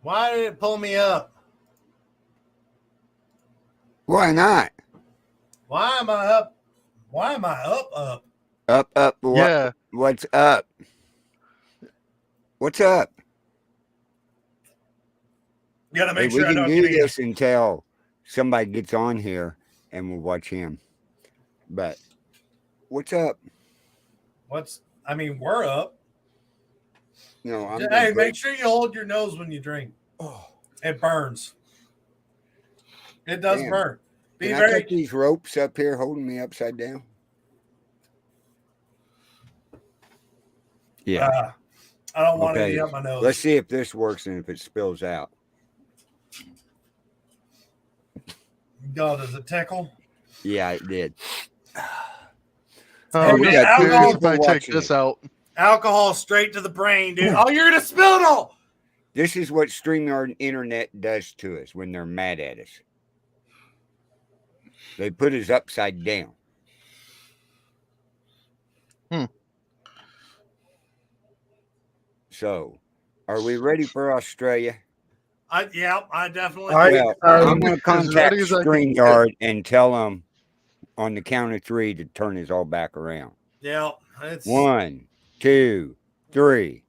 Why did it pull me up? Why not? Why am I up? Why am I up? Up. Yeah. What's up? What's up? You gotta make Hey, sure we I can don't do get this until somebody gets on here and we'll watch him. But what's up? We're up. No, I'm Hey, gonna make sure you hold your nose when you drink. Oh, It burns. It does damn. burn. Be Can I very. cut these ropes up here holding me upside down? Yeah. I don't want Okay. any up my nose. Let's see if this works and if it spills out. God, does it tickle? Yeah, it did. Oh, we man, got two alcohol- people if I take watching this it. out. Alcohol straight to the brain, dude. Oh, you're gonna spill it all. This is what StreamYard Internet does to us when they're mad at us. They put us upside down. So, are we ready for Australia? I definitely. Well, I'm going to as contact ready as I can StreamYard and tell them on the count of 3 to turn us all back around. Yeah, it's 1, 2, 3.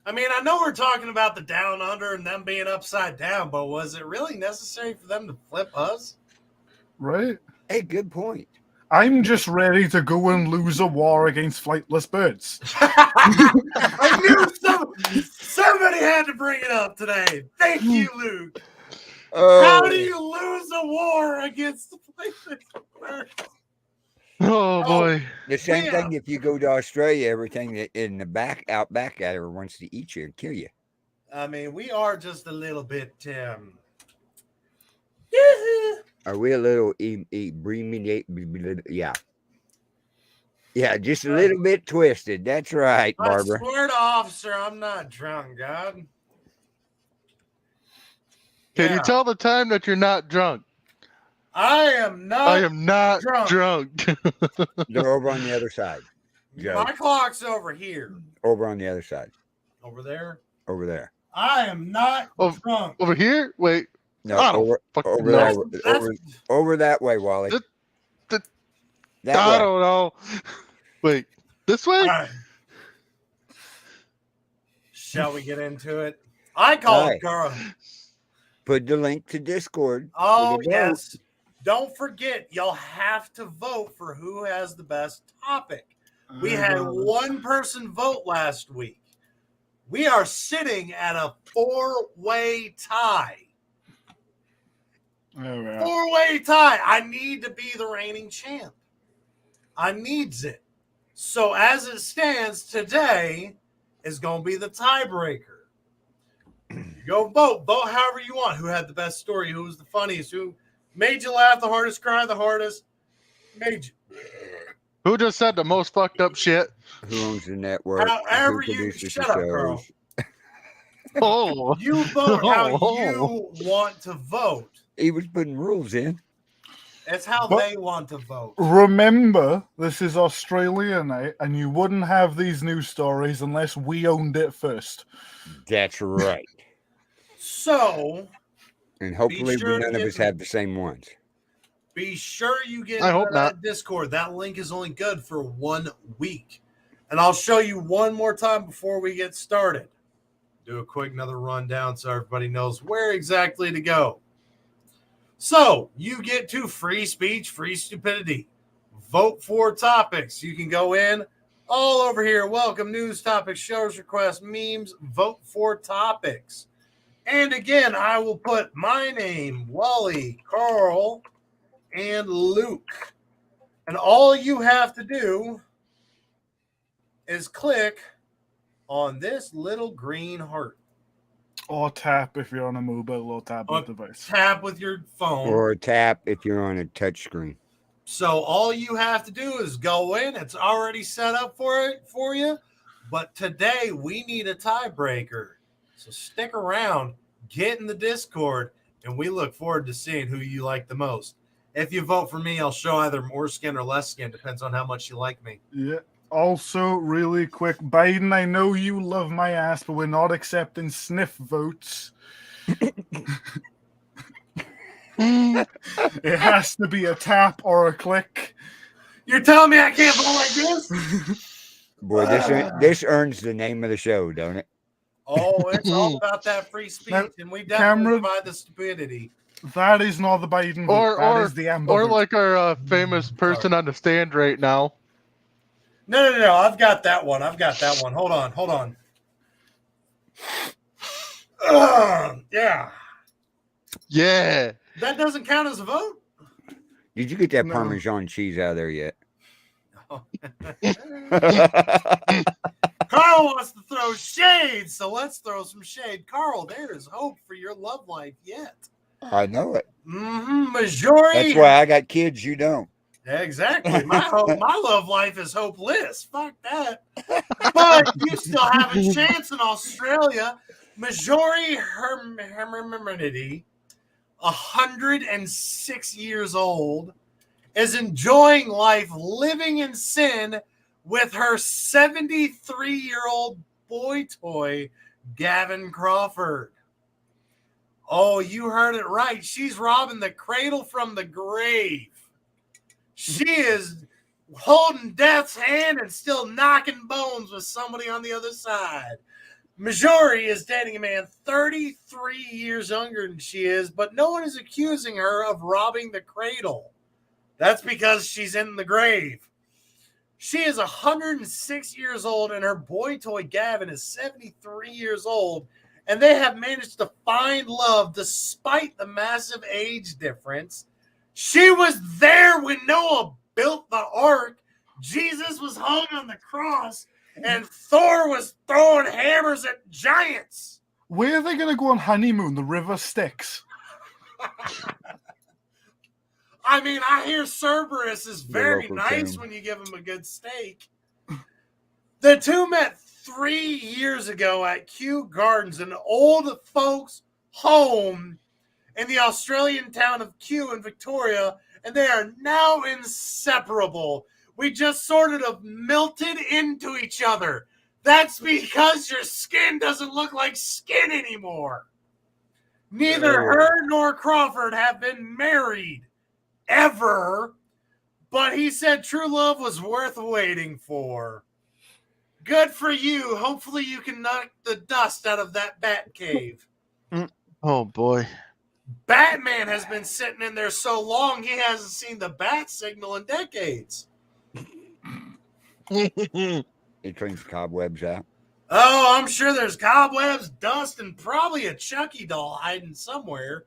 I mean, I know we're talking about the down under and them being upside down, but was it really necessary for them to flip us? Right? Hey, good point. I'm just ready to go and lose a war against flightless birds. I knew somebody had to bring it up today. Thank you, Luke. How do you lose a war against the flightless birds? Oh boy. The same thing if you go to Australia, everything in the out back at her wants to eat you and kill you. I mean, we are just a little bit. Are we a little yeah, just a little bit twisted. That's right, Barbara. I swear to officer, I'm not drunk, God. Can you tell the time that you're not drunk? I am not. I am not drunk. They're over on the other side. Joe. My clock's over here. Over on the other side. Over there? Over there. I am not drunk. Over here? Wait. No, I don't over fucking that, know. over that way, Wally. That That I way. don't know. Wait, this way? Shall we get into it? I call it Carl. Put the link to Discord. Oh, yes. Don't forget, you'll have to vote for who has the best topic. We had one person vote last week. We are sitting at a 4-way tie. Four-way tie. I need to be the reigning champ. I needs it. So as it stands today is going to be the tiebreaker. Go vote. Vote however you want. Who had the best story? Who was the funniest? Who made you laugh the hardest, cry the hardest? Made you. Who just said the most fucked up shit? Who owns the network? However who you produces shut the up, shows? Carl. Oh. You vote how you want to vote. He was putting rules in. It's how they want to vote. Remember, this is Australia night, and you wouldn't have these news stories unless we owned it first. That's right. So, and hopefully none of us have the same ones. Be sure you get I hope that not. Discord. That link is only good for 1 week. And I'll show you one more time before we get started. Do a quick another rundown so everybody knows where exactly to go. So, you get to free speech, free stupidity. Vote for topics. You can go in all over here. Welcome, news topics, shows, requests, memes. Vote for topics. And again, I will put my name, Wally, Carl, and Luke. And all you have to do is click on this little green heart. Or tap if you're on a mobile or tablet device. Tap with your phone. Or tap if you're on a touch screen. So all you have to do is go in. It's already set up for you. But today we need a tiebreaker. So stick around, get in the Discord, and we look forward to seeing who you like the most. If you vote for me, I'll show either more skin or less skin. Depends on how much you like me. Yeah. Also, really quick, Biden, I know you love my ass, but we're not accepting sniff votes. It has to be a tap or a click. You're telling me I can't vote like this? Boy, this earns the name of the show, don't it? Oh, it's all about that free speech, Now, and we definitely Cameron- provide the stupidity. That is not the Biden vote. That is the Amber or vote. like our famous person on the stand right now. No. I've got that one. Hold on. Yeah. Yeah. That doesn't count as a vote? Did you get that No. Parmesan cheese out of there yet? Carl wants to throw shade, so let's throw some shade. Carl, there is hope for your love life yet. I know it. Majority. That's why I got kids. You don't. Exactly. My love life is hopeless. Fuck that. But you still have a chance in Australia. Majority Hermanity, 106 years old, is enjoying life living in sin with her 73-year-old boy toy, Gavin Crawford. Oh, you heard it right. She's robbing the cradle from the grave. She is holding death's hand and still knocking bones with somebody on the other side. Majori is dating a man 33 years younger than she is, but no one is accusing her of robbing the cradle. That's because she's in the grave. She is 106 years old, and her boy toy Gavin is 73 years old, and they have managed to find love despite the massive age difference. She was there when Noah built the ark. Jesus was hung on the cross, and Thor was throwing hammers at giants. Where are they going to go on honeymoon? The river Styx. I mean, I hear Cerberus is very local nice tomb. when you give him a good steak. The two met 3 years ago at Kew Gardens, an old folks' home in the Australian town of Kew in Victoria, and they are now inseparable. We just sort of melted into each other. That's because your skin doesn't look like skin anymore. Neither her nor Crawford have been married ever, but he said true love was worth waiting for. Good for you. Hopefully you can knock the dust out of that bat cave. Oh boy. Batman has been sitting in there so long he hasn't seen the bat signal in decades. He cleans cobwebs out. Oh, I'm sure there's cobwebs, dust, and probably a Chucky doll hiding somewhere.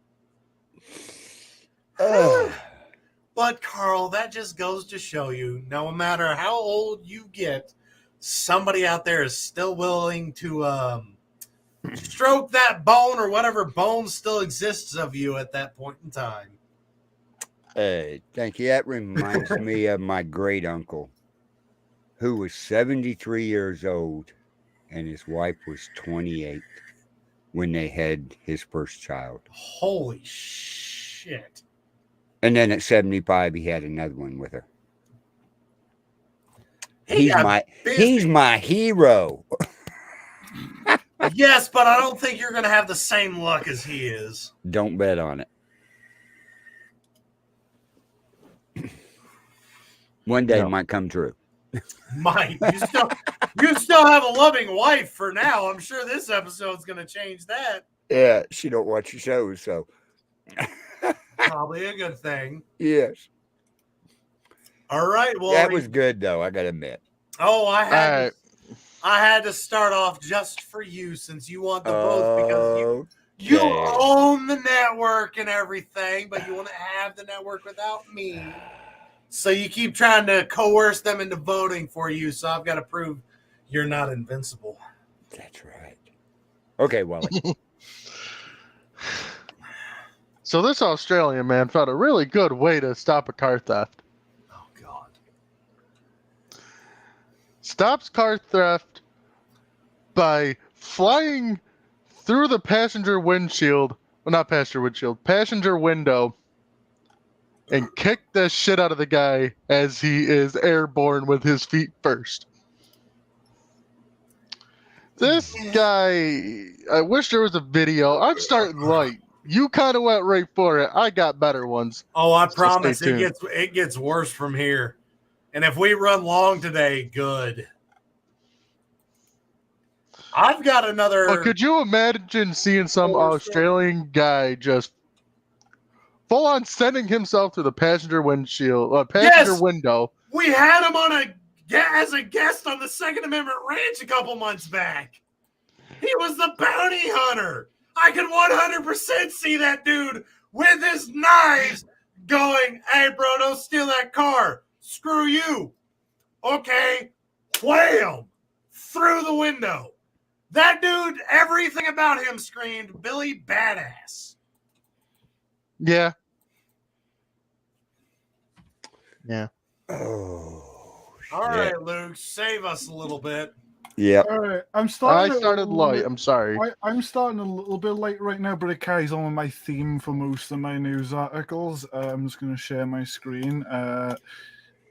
But, Carl, that just goes to show you, no matter how old you get, somebody out there is still willing to stroke that bone or whatever bone still exists of you at that point in time. Hey, thank you. That reminds me of my great uncle, who was 73 years old, and his wife was 28 when they had his first child. Holy shit. And then at 75, he had another one with her. He got busy. He's my hero. Yes, but I don't think you're going to have the same luck as he is. Don't bet on it. One day it might come true. Might. You still have a loving wife for now. I'm sure this episode's going to change that. Yeah, she don't watch the shows, so Probably a good thing. yes. All right. Well, That was good, though, I gotta admit. Oh, I had to start off just for you since you want the votes because you Okay. own the network and everything, but you want to have the network without me. So you keep trying to coerce them into voting for you. So I've got to prove you're not invincible. That's right. Okay, Wally. So this Australian man found a really good way to stop a car theft. Oh, God. Stops car theft by flying through the passenger windshield. Well, not passenger windshield, passenger window. And kick the shit out of the guy as he is airborne with his feet first. This guy, I wish there was a video. I'm starting light. You kind of went right for it. I got better ones. Oh, I So promise stay it gets worse from here. And if we run long today, good. I've got another. But could you imagine seeing some Australian guy just full on sending himself to the passenger windshield, passenger Yes! window? We had him as a guest on the Second Amendment Ranch a couple months back. He was the bounty hunter. I could 100% see that dude with his knives going, "Hey, bro, don't steal that car. Screw you." Okay, wham! Through the window. That dude, everything about him screamed Billy Badass. Yeah. Yeah. Oh, All right, Luke, save us a little bit. Yeah. All right, I'm I starting. started light. I'm sorry. I'm starting a little bit late right now, but it carries on with my theme for most of my news articles. I'm just going to share my screen.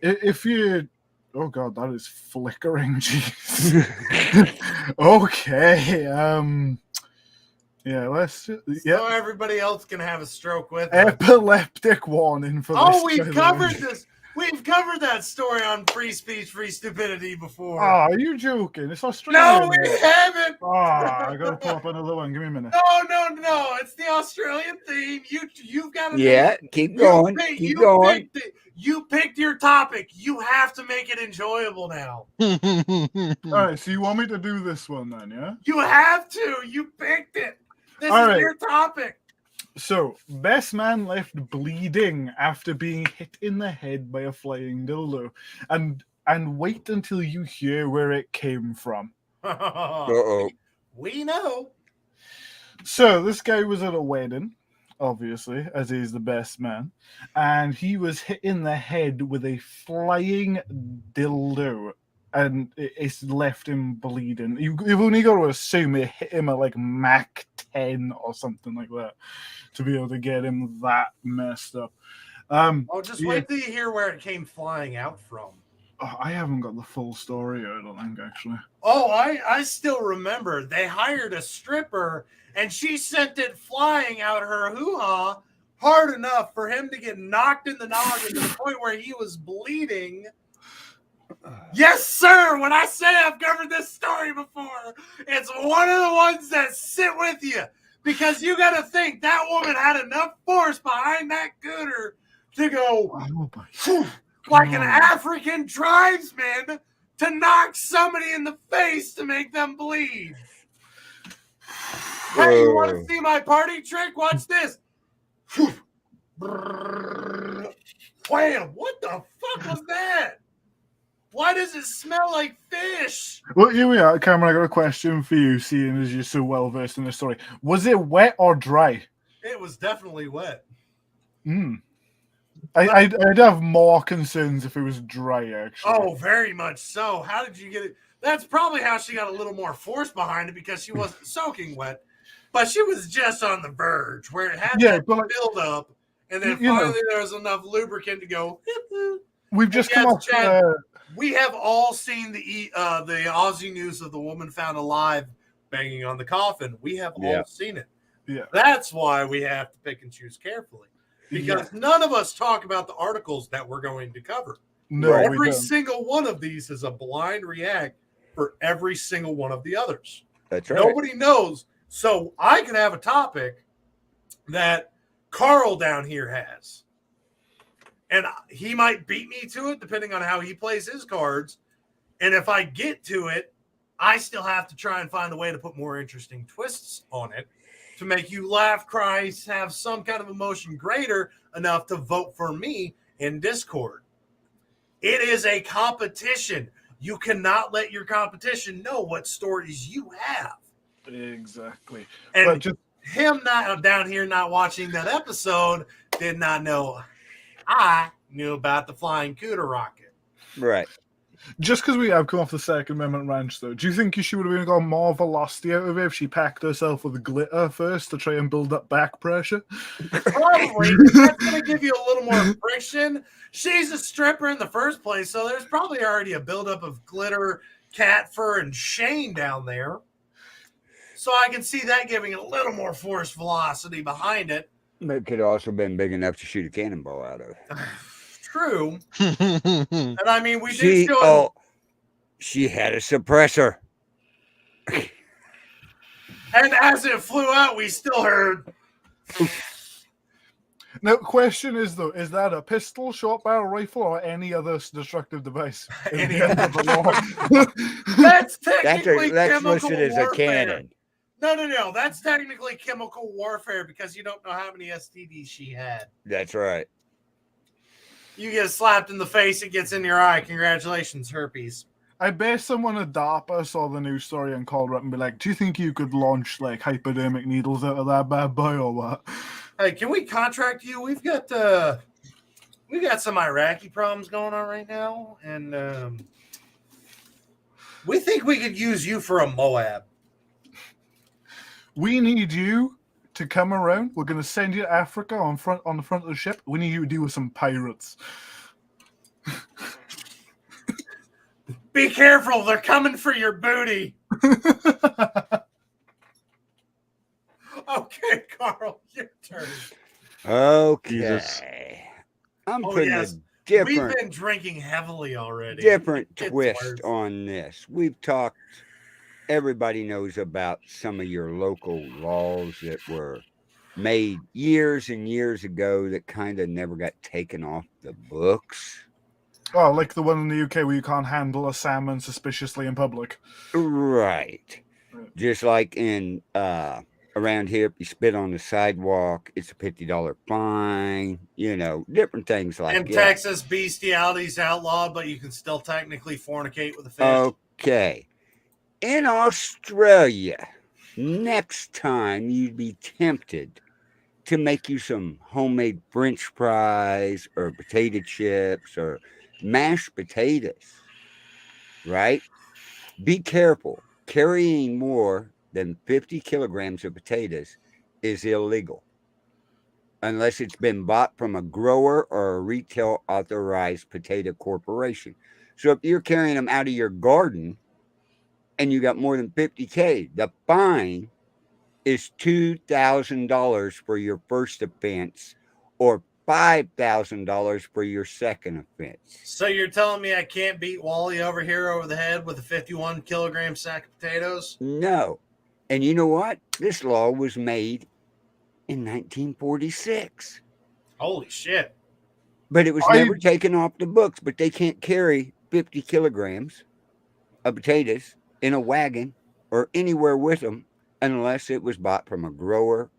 If you, oh god, that is flickering. Jeez. Okay. Yeah. Let's. Yeah. So everybody else can have a stroke with us. Epileptic warning for this. Oh, we've by the covered way. this. We've covered that story on free speech, free stupidity before. Oh, are you joking? It's Australian. No, we haven't. Oh, I gotta pull up another one. Give me a minute. No. It's the Australian theme. You've got to. Yeah. Keep going. Keep going. You picked your topic. You have to make it enjoyable now. All right, so you want me to do this one then, yeah? You have to. You picked it. This All is right. your topic. So, best man left bleeding after being hit in the head by a flying dildo. And wait until you hear where it came from. Uh-oh. We know. So, this guy was at a wedding, obviously, as he's the best man, and he was hit in the head with a flying dildo. And it's left him bleeding. You've only got to assume it hit him at like Mach 10 or something like that to be able to get him that messed up. Just wait till you hear where it came flying out from. Oh, I haven't got the full story, I don't think, actually. Oh, I still remember. They hired a stripper, and she sent it flying out her hoo-ha hard enough for him to get knocked in the noggin to the point where he was bleeding. Yes, sir. When I say I've covered this story before, it's one of the ones that sit with you. Because you got to think that woman had enough force behind that gooter to go like an African tribesman to knock somebody in the face to make them bleed. Hey, you want to see my party trick? Watch this. Wham! What the fuck was that? Why does it smell like fish? Well, here we are, Cameron. I got a question for you, seeing as you're so well versed in the story. Was it wet or dry? It was definitely wet. I'd have more concerns if it was dry, actually. Oh, very much so. How did you get it? That's probably how she got a little more force behind it, because she wasn't soaking wet, but she was just on the verge where it had to build up, and then finally there was enough lubricant to go. We've just come off. Chad, we have all seen the Aussie news of the woman found alive banging on the coffin. We have all seen it. Yeah. That's why we have to pick and choose carefully, because none of us talk about the articles that we're going to cover. No, every single one of these is a blind react for every single one of the others. That's right. Nobody knows. So I can have a topic that Carl down here has, and he might beat me to it depending on how he plays his cards. And if I get to it, I still have to try and find a way to put more interesting twists on it to make you laugh, cry, have some kind of emotion greater enough to vote for me in Discord. It is a competition. You cannot let your competition know what stories you have. Exactly. And him not down here not watching that episode did not know I knew about the flying cooter rocket. Right. Just because we have come off the Second Amendment Ranch, though, do you think she would have got more velocity out of it if she packed herself with glitter first to try and build up back pressure? Probably. That's going to give you a little more friction. She's a stripper in the first place, so there's probably already a buildup of glitter, cat fur, and Shane down there. So I can see that giving it a little more force velocity behind it. But it could have also been big enough to shoot a cannonball out of. True. And I mean, we did show Oh, she had a suppressor. And as it flew out, we still heard. Now, question is though, is that a pistol, short barrel rifle, or any other destructive device? Any other That's technically that's chemical listed as warfare. a cannon. No. That's technically chemical warfare because you don't know how many STDs she had. That's right. You get slapped in the face, it gets in your eye. Congratulations, herpes. I bet someone at DARPA saw the news story and called up and be like, do you think you could launch like hypodermic needles out of that bad boy or what? Hey, can we contract you? We've got some Iraqi problems going on right now, and we think we could use you for a Moab. We need you to come around. We're going to send you to Africa on the front of the ship. We need you to deal with some pirates. Be careful, they're coming for your booty. Okay, Carl, your turn. Okay. Jesus. I'm putting a We've different been drinking heavily already. different It's twist worse. on this. We've talked, everybody knows about some of your local laws that were made years and years ago that kind of never got taken off the books. Oh, like the one in the UK where you can't handle a salmon suspiciously in public. Right. Just like in around here, if you spit on the sidewalk, it's a $50 fine. You know, different things like In that. Texas, bestiality's outlawed, but you can still technically fornicate with a fish. Okay. In Australia, next time you'd be tempted to make you some homemade French fries or potato chips or mashed potatoes, right? Be careful. Carrying more than 50 kilograms of potatoes is illegal unless it's been bought from a grower or a retail authorized potato corporation. So if you're carrying them out of your garden and you got more than 50K, the fine is $2,000 for your first offense or $5,000 for your second offense. So you're telling me I can't beat Wally over here over the head with a 51 kilogram sack of potatoes? No. And you know what? This law was made in 1946. Holy shit. But it was never taken off the books. But they can't carry 50 kilograms of potatoes in a wagon or anywhere with them unless it was bought from a grower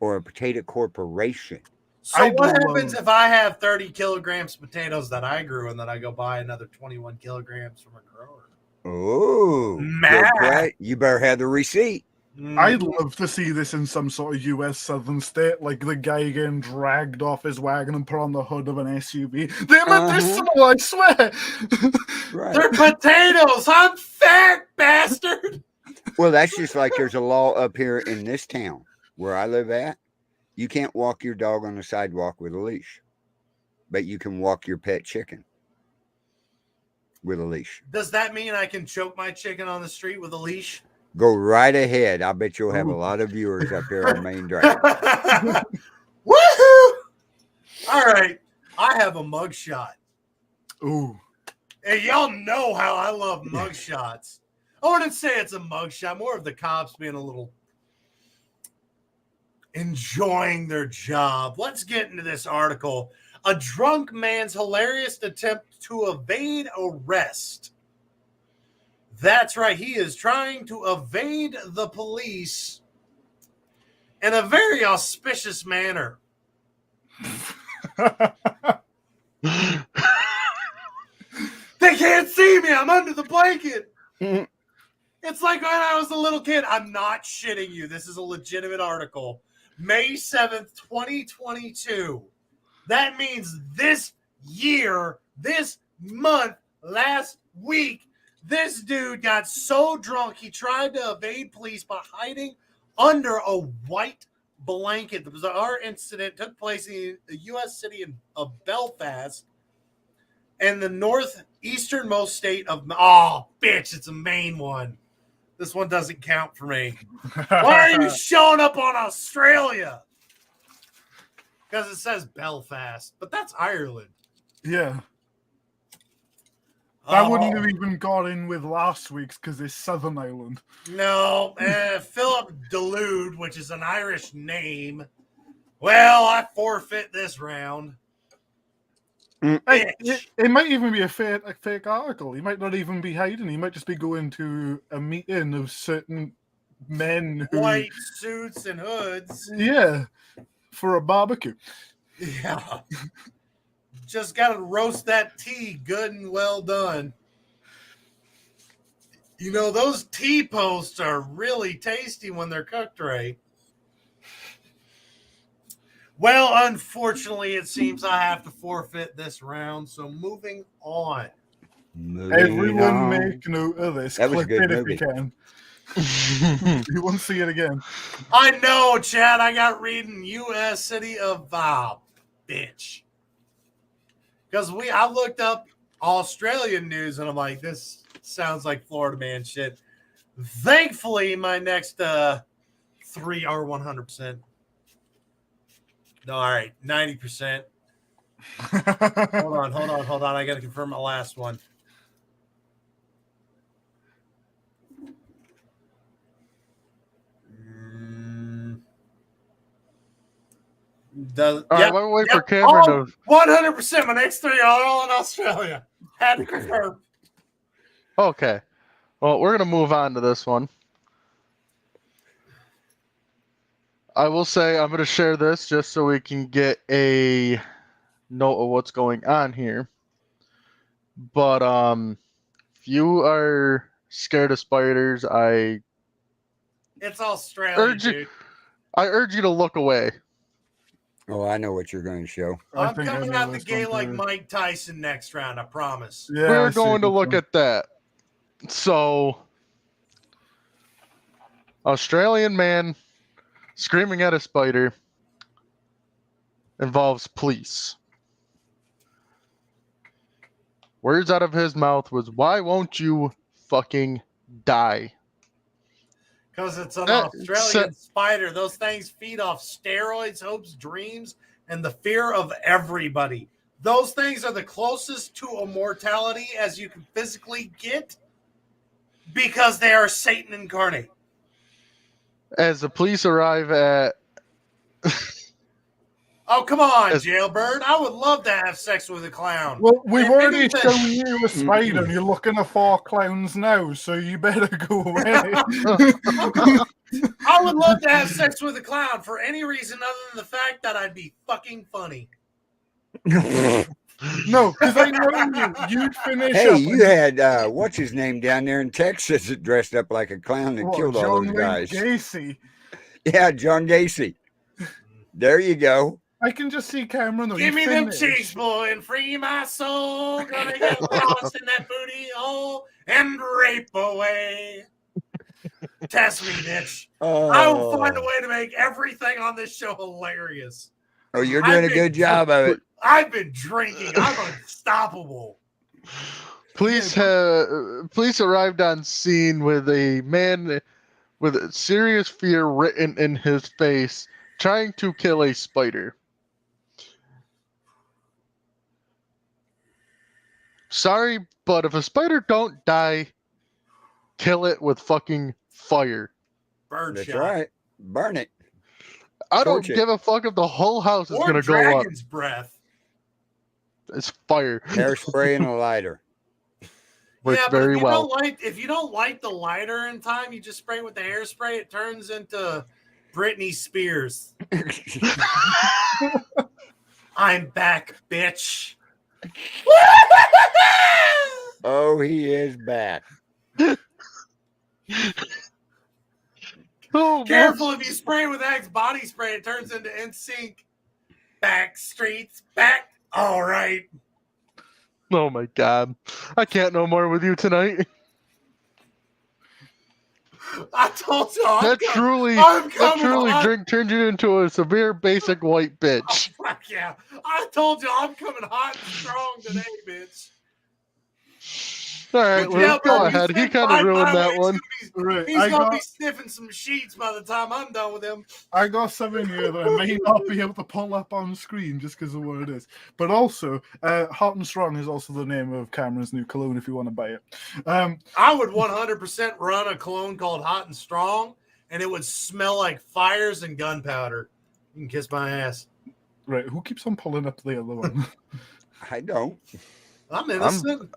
or a potato corporation. So what happens if I have 30 kilograms of potatoes that I grew and then I go buy another 21 kilograms from a grower? Oh, Matt. You better have the receipt. I'd love to see this in some sort of US southern state, like the guy getting dragged off his wagon and put on the hood of an SUV. They're medicinal, I swear. Right. They're potatoes. I'm fat, bastard. Well, that's just like there's a law up here in this town where I live at. You can't walk your dog on the sidewalk with a leash, but you can walk your pet chicken with a leash. Does that mean I can choke my chicken on the street with a leash? Go right ahead. I bet you'll have a lot of viewers up here on Main Drive. Woohoo! All right. I have a mugshot. Ooh. And y'all know how I love mugshots. I wouldn't say it's a mugshot, more of the cops being a little enjoying their job. Let's get into this article. A drunk man's hilarious attempt to evade arrest. That's right. He is trying to evade the police in a very auspicious manner. They can't see me. I'm under the blanket. It's like when I was a little kid. I'm not shitting you. This is a legitimate article. May 7th, 2022. That means this year, this month, last week, this dude got so drunk he tried to evade police by hiding under a white blanket. The bizarre incident took place in the U.S. city of Belfast and the northeasternmost state of... Oh, bitch, it's a Maine one. This one doesn't count for me. Why are you showing up on Australia? Because it says Belfast, but that's Ireland. Yeah. That wouldn't have Oh, even got in with last week's because it's Southern Ireland. no. Philip Delude, which is an Irish name. Well, I forfeit this round. Hey, Bitch. it might even be a fake article. He might not even be hiding. He might just be going to a meeting of certain men who, White suits and hoods. yeah, for a barbecue. Yeah. Just got to roast that tea good and well done. You know, those tea posts are really tasty when they're cooked right. Well, unfortunately, it seems I have to forfeit this round. So moving on. Everyone make note of this. That was a Clip good it movie. if you can. You won't see it again. I know, Chad. I got reading U.S. City of bitch. Because I looked up Australian news and I'm like, this sounds like Florida man shit. Thankfully, my next 3 are 100%. No, all right, 90%. Hold on. I got to confirm my last one. All right, while we wait for Cameron to. 100%. My next 3 are all in Australia. Had to confirm. Okay. Well, we're going to move on to this one. I will say I'm going to share this just so we can get a note of what's going on here. But if you are scared of spiders, It's Australia, dude. I urge you to look away. Oh, I know what you're going to show. I'm think I coming know out the this gate one like too. Mike Tyson next round, I promise. Yeah, I We're see going to this look one. at that. So, Australian man screaming at a spider involves police. Words out of his mouth was, "Why won't you fucking die?" Because it's an That- Australian spider. Those things feed off steroids, hopes, dreams, and the fear of everybody. Those things are the closest to immortality as you can physically get because they are Satan incarnate. As the police arrive at Oh, come on, As- Jailbird. I would love to have sex with a clown. Well, we've If already anything- shown you a spider, and you're looking at 4 clowns now, so you better go away. I would love to have sex with a clown for any reason other than the fact that I'd be fucking funny. No, because I know you'd finish Hey, up. you had what's his name down there in Texas that dressed up like a clown and killed all John those Wayne guys. Gacy. Yeah, John Gacy. There you go. I can just see Cameron. Though. Give me you them finish. cheeks, boy, and free my soul. Gonna get lost in that booty hole and rape away. Test me, bitch. I will find a way to make everything on this show hilarious. Oh, you're doing a good job of it. I've been drinking. I'm unstoppable. police arrived on scene with a man with serious fear written in his face, trying to kill a spider. Sorry, but if a spider don't die, kill it with fucking fire. Bird That's shot. right. Burn it. I don't Torch it. give a fuck if the whole house is Or gonna go up. dragon's breath. It's fire. Hairspray and a lighter. Works Yeah, but very if you well. if you don't light the lighter in time, you just spray it with the hairspray. It turns into Britney Spears. I'm back, bitch. Oh, he is back. Oh, Careful if you spray with Axe body spray, it turns into NSYNC. Back streets, back. All right. oh my god. I can't no more with you tonight. I told you. I'm That coming truly hot. drink turned you into a severe basic white bitch. Oh, fuck yeah. I told you I'm coming hot and strong today, bitch. All right, Yeah, well, go ahead. He kind of ruined that one. Right, He's I gonna got be sniffing some sheets by the time I'm done with him. I got something here that I may not be able to pull up on screen just because of what it is. But also, Hot and Strong is also the name of Cameron's new cologne if you want to buy it. I would 100% run a cologne called Hot and Strong, and it would smell like fires and gunpowder. You can kiss my ass. Right, who keeps on pulling up the other one? I don't. I'm innocent.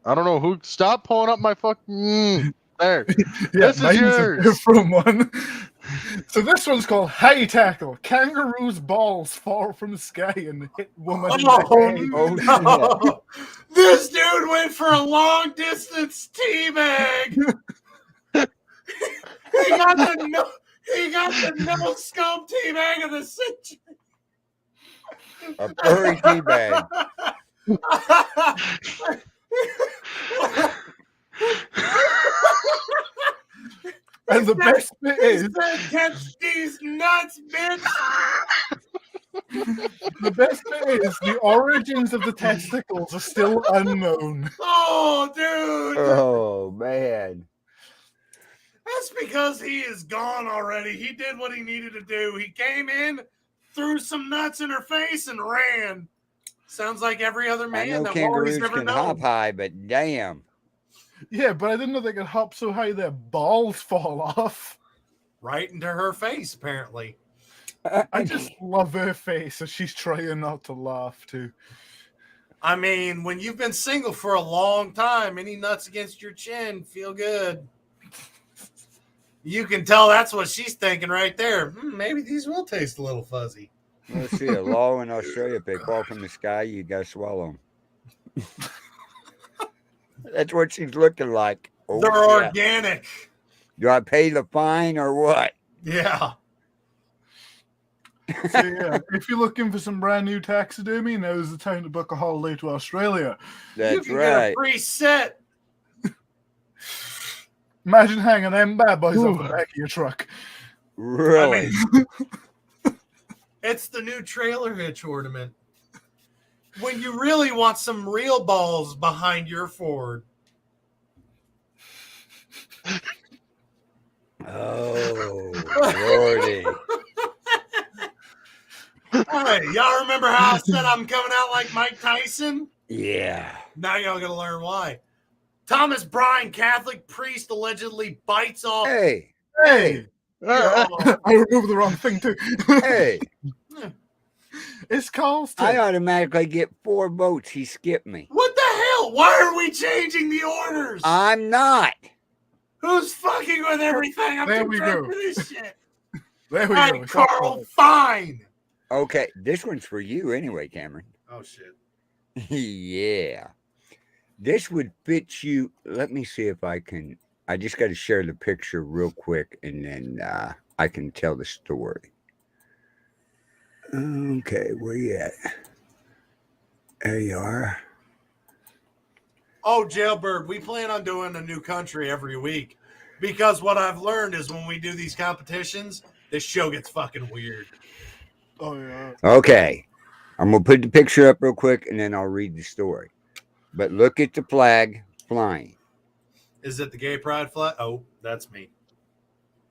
I don't know who. Stop pulling up my fucking. There. Yeah, This is mine's a yours. different one. So this one's called High Tackle. Kangaroo's balls fall from the sky and hit woman in the head. Oh, no. This dude went for a long distance teabag. He got the no scope teabag of the century. a furry teabag. And the best bit is, catch these nuts, bitch. the best bit is the origins of the testicles are still unknown. Oh, dude. Oh man. That's because he is gone already. He did what he needed to do. He came in, threw some nuts in her face, and ran. Sounds like every other I man know that kangaroos Wally's ever can known. hop high, but damn. Yeah, but I didn't know they could hop so high their balls fall off. Right into her face, apparently. I just love her face as she's trying not to laugh too. I mean, when you've been single for a long time, any nuts against your chin feel good. You can tell that's what she's thinking right there. Maybe these will taste a little fuzzy. Let's see, a law in Australia, if they fall from the sky, you gotta swallow them. That's what she's looking like. Oh, They're yeah. organic. Do I pay the fine or what? Yeah. So yeah, if you're looking for some brand new taxidermy, now's the time to book a holiday to Australia. You That's can get a right. free set. Imagine hanging them bad boys off the back of your truck. Really? It's the new trailer hitch ornament. When you really want some real balls behind your Ford. Oh, Lordy. Hey, y'all remember how I said I'm coming out like Mike Tyson? Yeah. Now y'all gonna learn why. Thomas Bryan, Catholic priest, allegedly bites off. Hey, Hey, Oh, I removed the wrong thing too. hey. It's Carl's I turn. automatically get 4 votes. He skipped me. what the hell? Why are we changing the orders? I'm not. Who's fucking with everything? I'm There too we drunk go. for this shit. There we Hey, go. It's Carl, Carl. fine. Okay, this one's for you anyway, Cameron. Oh shit. Yeah. This would fit you. Let me see if I can. I just got to share the picture real quick and then I can tell the story. Okay, where you at? There you are. Oh, Jailbird, we plan on doing a new country every week because what I've learned is when we do these competitions, this show gets fucking weird. Oh yeah. Okay. I'm going to put the picture up real quick and then I'll read the story. But look at the flag flying. Is it the gay pride flag? Oh, that's me.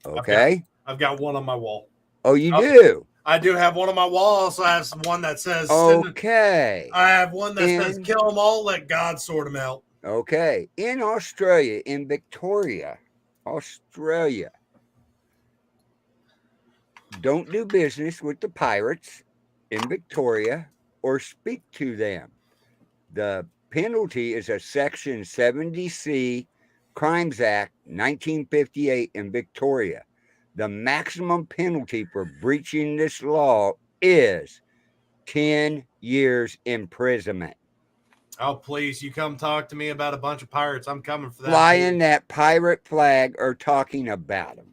Okay. I've got one on my wall. Oh, you Oh. do? I do have one on my wall. I also have one that says, Okay. I have one that says, kill them all, let God sort them out. Okay. In Australia, in Victoria, Australia, don't do business with the pirates in Victoria or speak to them. The penalty is a Section 70C Crimes Act 1958 in Victoria. The maximum penalty for breaching this law is 10 years imprisonment. Oh, please, you come talk to me about a bunch of pirates. I'm coming for that. Flying that pirate flag or talking about them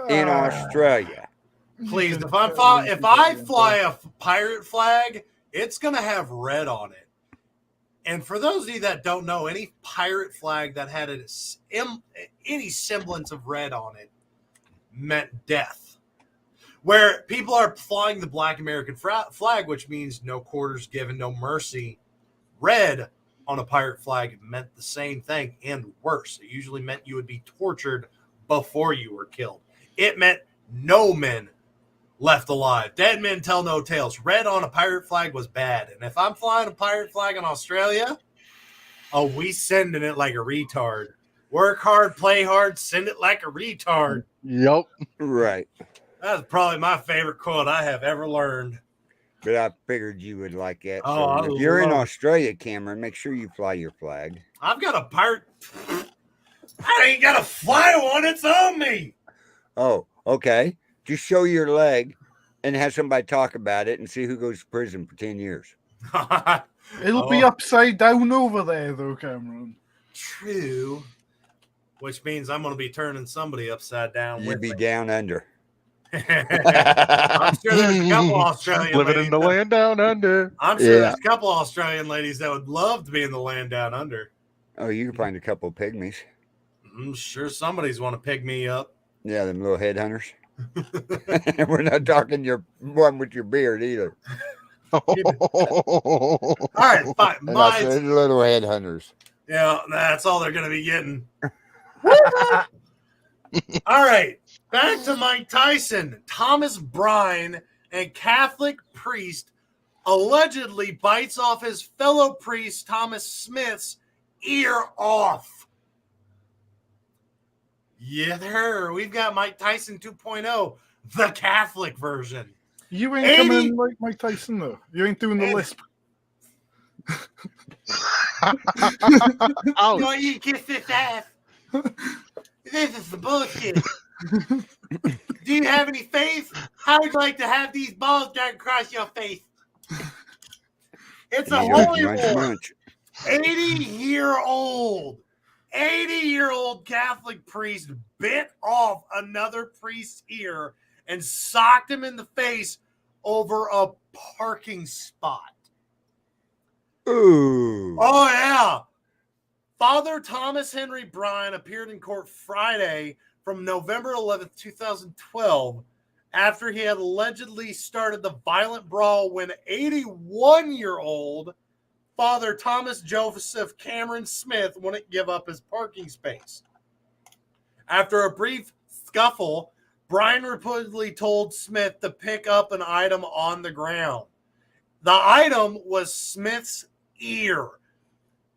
in Australia. Please, if I fly a pirate flag, it's going to have red on it. And for those of you that don't know, any pirate flag that had any semblance of red on it meant death. Where people are flying the Black American flag, which means no quarters given, no mercy. Red on a pirate flag meant the same thing and worse. It usually meant you would be tortured before you were killed. It meant no men left alive. Dead men tell no tales. Red on a pirate flag was bad. And if I'm flying a pirate flag in Australia, oh, we sending it like a retard. Work hard, play hard, send it like a retard. Yep. Right. That's probably my favorite quote I have ever learned. But I figured you would like that. Oh, So I if you're in love it. Australia, Cameron, make sure you fly your flag. I've got a pirate. I ain't got to fly one. It's on me. Oh, okay. Just show your leg and have somebody talk about it and see who goes to prison for 10 years. It'll be upside down over there, though, Cameron. True. Which means I'm going to be turning somebody upside down. You'd be down under. I'm sure there's a couple Australian Living ladies in the land down under. I'm sure Yeah. there's a couple Australian ladies that would love to be in the land down under. Oh, you can find a couple of pygmies. I'm sure somebody's want to pick me up. Yeah, them little headhunters. We're not talking your one with your beard either. All right, fine. And I said little headhunters. Yeah, that's all they're going to be getting. All right, back to Mike Tyson. Thomas Bryan, a Catholic priest, allegedly bites off his fellow priest Thomas Smith's ear off. Yeah, there. We've got Mike Tyson 2.0, the Catholic version. You ain't coming in like Mike Tyson, though. You ain't doing the lisp. Ouch. No, you kiss this ass. This is the bullshit. Do you have any faith? How would you like to have these balls dragged across your face? It's a holy war. 80-year-old Catholic priest bit off another priest's ear and socked him in the face over a parking spot. Ooh. Oh, yeah. Father Thomas Henry Bryan appeared in court Friday from November 11th, 2012, after he had allegedly started the violent brawl when 81-year-old Father Thomas Joseph Cameron Smith wouldn't give up his parking space. After a brief scuffle, Bryan reportedly told Smith to pick up an item on the ground. The item was Smith's ear.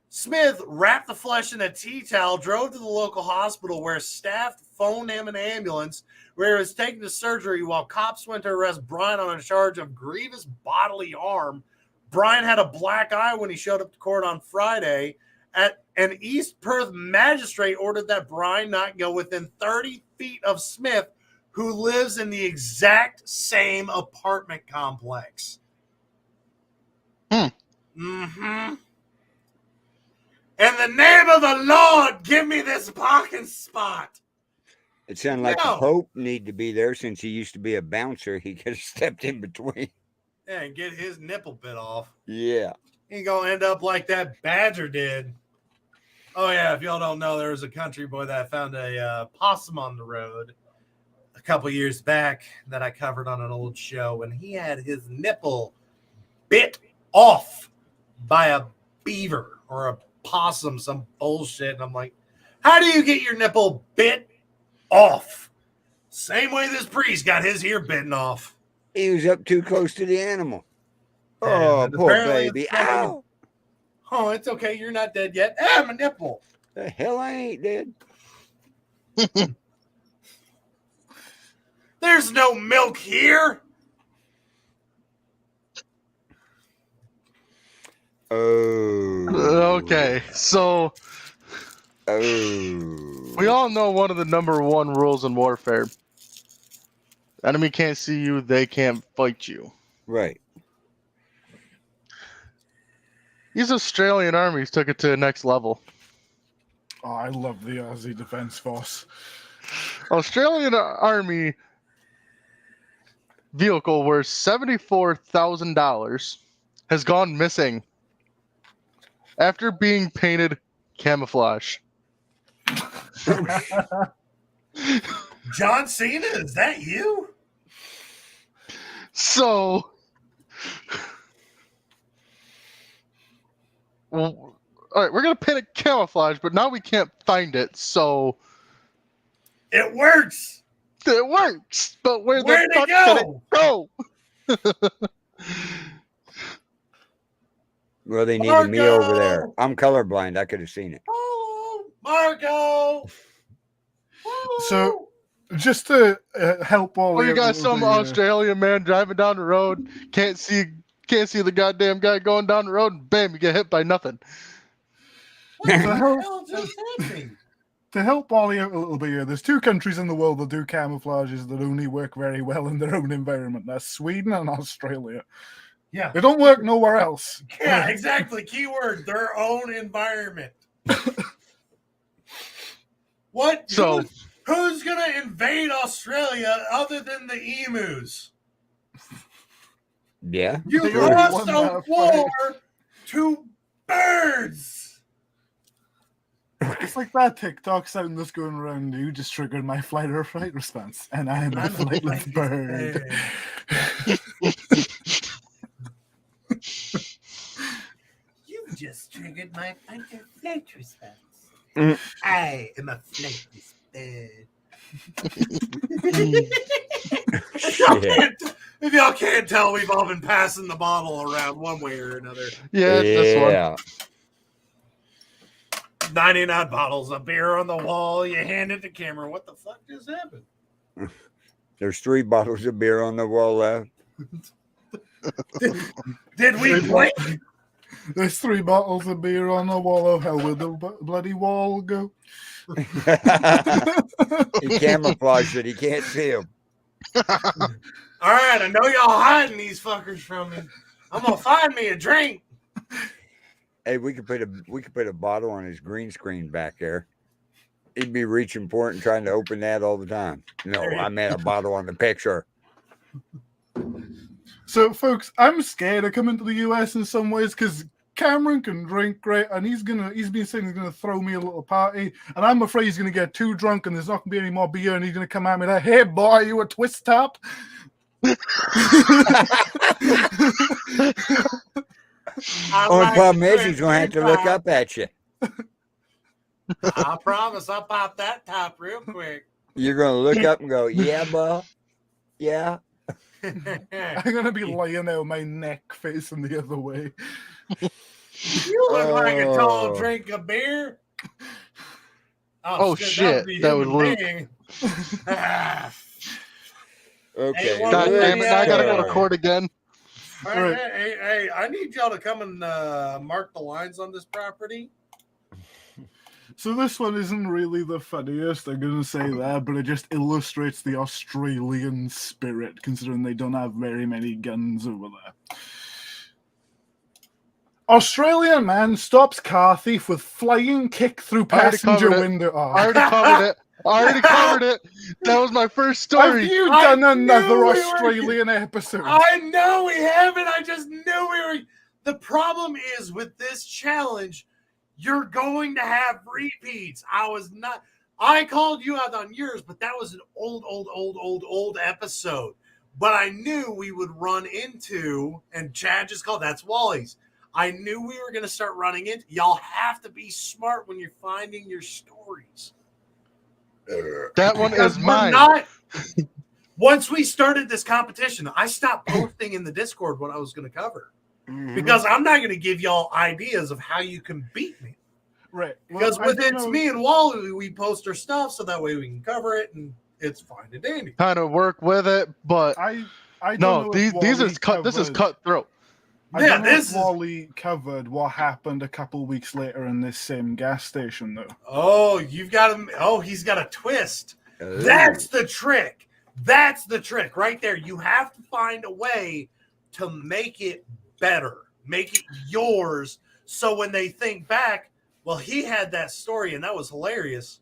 Smith wrapped the flesh in a tea towel, drove to the local hospital where staff phoned him an ambulance where he was taken to surgery while cops went to arrest Bryan on a charge of grievous bodily harm. Bryan had a black eye when he showed up to court on Friday. An East Perth magistrate ordered that Bryan not go within 30 feet of Smith, who lives in the exact same apartment complex. Mm-hmm. In the name of the Lord, give me this parking spot. It sounded like the Pope need to be there since he used to be a bouncer. He could have stepped in between. Yeah, and get his nipple bit off. Yeah. He ain't gonna end up like that badger did. Oh, yeah, if y'all don't know, there was a country boy that found a possum on the road a couple years back that I covered on an old show, and he had his nipple bit off by a beaver or a possum, some bullshit. And I'm like, how do you get your nipple bit off? Same way this priest got his ear bitten off. He was up too close to the animal. Yeah, Oh, poor baby. Ow. Oh, it's okay. You're not dead yet. Ah, my nipple. The hell I ain't dead. There's no milk here. Oh. Okay, so we all know one of the number one rules in warfare. Enemy can't see you, they can't fight you. Right. These Australian armies took it to the next level. Oh, I love the Aussie Defence Force. Australian army vehicle worth $74,000 has gone missing after being painted camouflage. John Cena, is that you? So, all right, we're gonna paint it camouflage, but now we can't find it, so It works. it works. But where Where'd the it fuck did it go? Well, they needed me over there. Marco! I'm colorblind. I could have seen it. Oh, Marco. So, just to help all Or you out got with some the, Australian man driving down the road, can't see the goddamn guy going down the road, and bam, you get hit by nothing. What the So hell just happened? to help Ollie out a little bit here, there's two countries in the world that do camouflages that only work very well in their own environment. That's Sweden and Australia. Yeah. They don't work nowhere else. Yeah, exactly. Keyword, their own environment. What? So- Who's going to invade Australia other than the emus? Yeah. You They already lost won a that war to birds. It's like that TikTok sound that's going around. You just triggered my flight or flight response, and I'm the flightless bird. You just triggered my flight response. Mm. I am a flightless bird. If y'all can't tell, we've all been passing the bottle around one way or another. Yeah, this one. Yeah. 99 bottles of beer on the wall. You hand it to camera. What the fuck just happened? There's 3 bottles of beer on the wall left. Did we blink? There's 3 bottles of beer on the wall. Oh, hell, where'd the bloody wall go? He camouflaged it. He can't see him. All right, I know y'all hiding these fuckers from me. I'm gonna find me a drink. Hey, we could put a bottle on his green screen back there. He'd be reaching for it and trying to open that all the time. No, I meant a bottle on the picture. So, folks, I'm scared of coming to the US in some ways because Cameron can drink great, and he's been saying he's gonna throw me a little party, and I'm afraid he's gonna get too drunk and there's not gonna be any more beer, and he's gonna come at me like, "Hey, boy, you a twist top?" Only problem is he's gonna have to look up at you. I promise I'll pop that top real quick. You're gonna look up and go, "Yeah, bro, yeah." I'm gonna be laying out my neck facing the other way. You look like a tall drink of beer. Oh, shit, that was Luke. Okay. Hey, God damn it! Now I gotta go to Luke. court again. Hey, I need y'all to come and mark the lines on this property. So this one isn't really the funniest, I'm going to say that, but it just illustrates the Australian spirit, considering they don't have very many guns over there. Australian man stops car thief with flying kick through I already passenger covered it. window. Oh. I already covered it. That was my first Have story. you I done knew another we were- Australian episode? I know we haven't. I just knew we were. The problem is with this challenge, you're going to have repeats. I called you out on yours, but that was an old episode. But I knew we would run into, and Chad just called, that's Wally's. I knew we were going to start running into. Y'all have to be smart when you're finding your stories. That one Because is we're mine. not. Once we started this competition, I stopped posting in the Discord what I was going to cover because I'm not going to give y'all ideas of how you can beat me. Right. Well, Because I with don't It's know- Me and Wally, we post our stuff so that way we can cover it and it's fine and dandy. Kind of work with it, but I don't no, know if these Wally is cut. This is covered- cutthroat. I Yeah, don't know this if is- Wally covered what happened a couple weeks later in this same gas station, though. Oh, you've got him. Oh, he's got a twist. Ooh. That's the trick. That's the trick right there. You have to find a way to make it better, make it yours. So when they think back, well, he had that story and that was hilarious,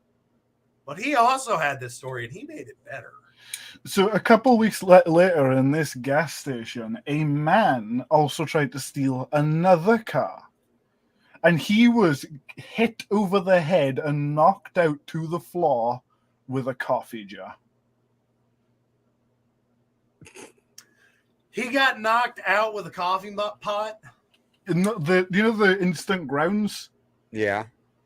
but he also had this story and he made it better. So a couple weeks later in this gas station, a man also tried to steal another car. And he was hit over the head and knocked out to the floor with a coffee jar. He got knocked out with a coffee pot. You know the instant grounds? Yeah.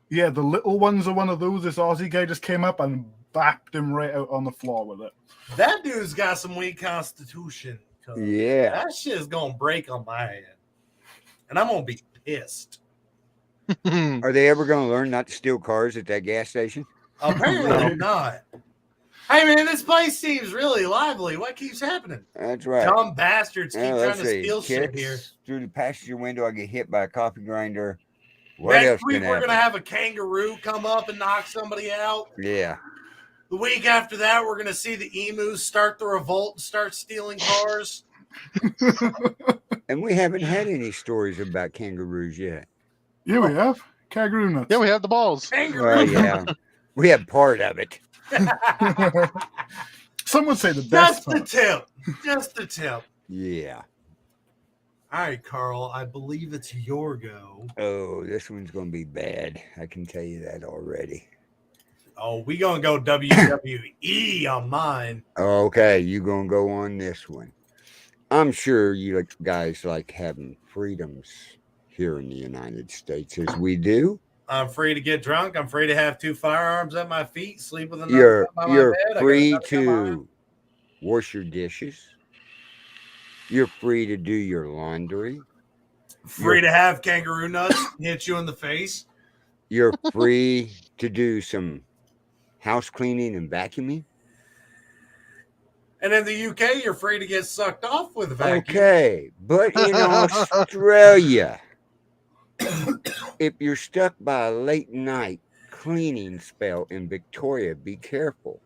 Yeah, the little ones are one of those. This Aussie guy just came up and bapped him right out on the floor with it. That dude's got some weak constitution. 'Cause Yeah. that shit is gonna break on my head, and I'm gonna be pissed. Are they ever going to learn not to steal cars at that gas station? Apparently not. Hey man, this place seems really lively. What keeps happening? That's right. Dumb bastards keep trying Let's to see. steal shit Kicks here. through the passenger window. I get hit by a coffee grinder. What Next else week can we're gonna happen? have a kangaroo come up and knock somebody out. Yeah. The week after that, we're gonna see the emus start the revolt and start stealing cars. And we haven't had any stories about kangaroos yet. Yeah, we have. Kangaroo nuts. Yeah, we have the balls. Kangaroo. Well, yeah. We have part of it. Some would say the best Just the part. tip. Just the tip. Yeah. All right, Carl. I believe it's your go. Oh, this one's going to be bad. I can tell you that already. Oh, we gonna go WWE on mine. Okay, you going to go on this one. I'm sure you guys like having freedoms here in the United States as we do. I'm free to get drunk. I'm free to have 2 firearms at my feet. Sleep with another You're gun by my you're bed. I got free another gun behind. to wash your dishes. You're free to do your laundry. Free to have kangaroo nuts hit you in the face. You're free to do some house cleaning and vacuuming. And in the UK, you're free to get sucked off with a vacuum. Okay, but in Australia, if you're stuck by a late night cleaning spell in Victoria, be careful.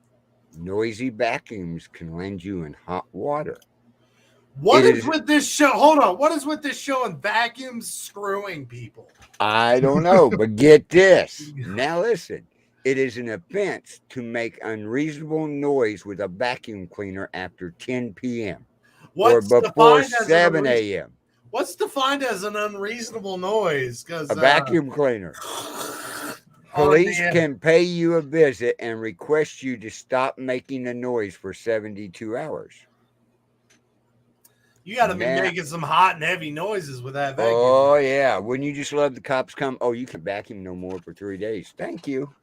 Noisy vacuums can land you in hot water. What It is is- with this show? Hold on. What is with this show and vacuums screwing people? I don't know, but get this. Now listen. It is an offense to make unreasonable noise with a vacuum cleaner after 10 p.m. or What's before defined as 7 a.m. What's defined as an unreasonable noise? Because A vacuum cleaner. Oh, Police damn. can pay you a visit and request you to stop making a noise for 72 hours. You got to be Now- making some hot and heavy noises with that vacuum. Oh, yeah. Wouldn't you just love the cops come? Oh, you can vacuum no more for 3 days. Thank you.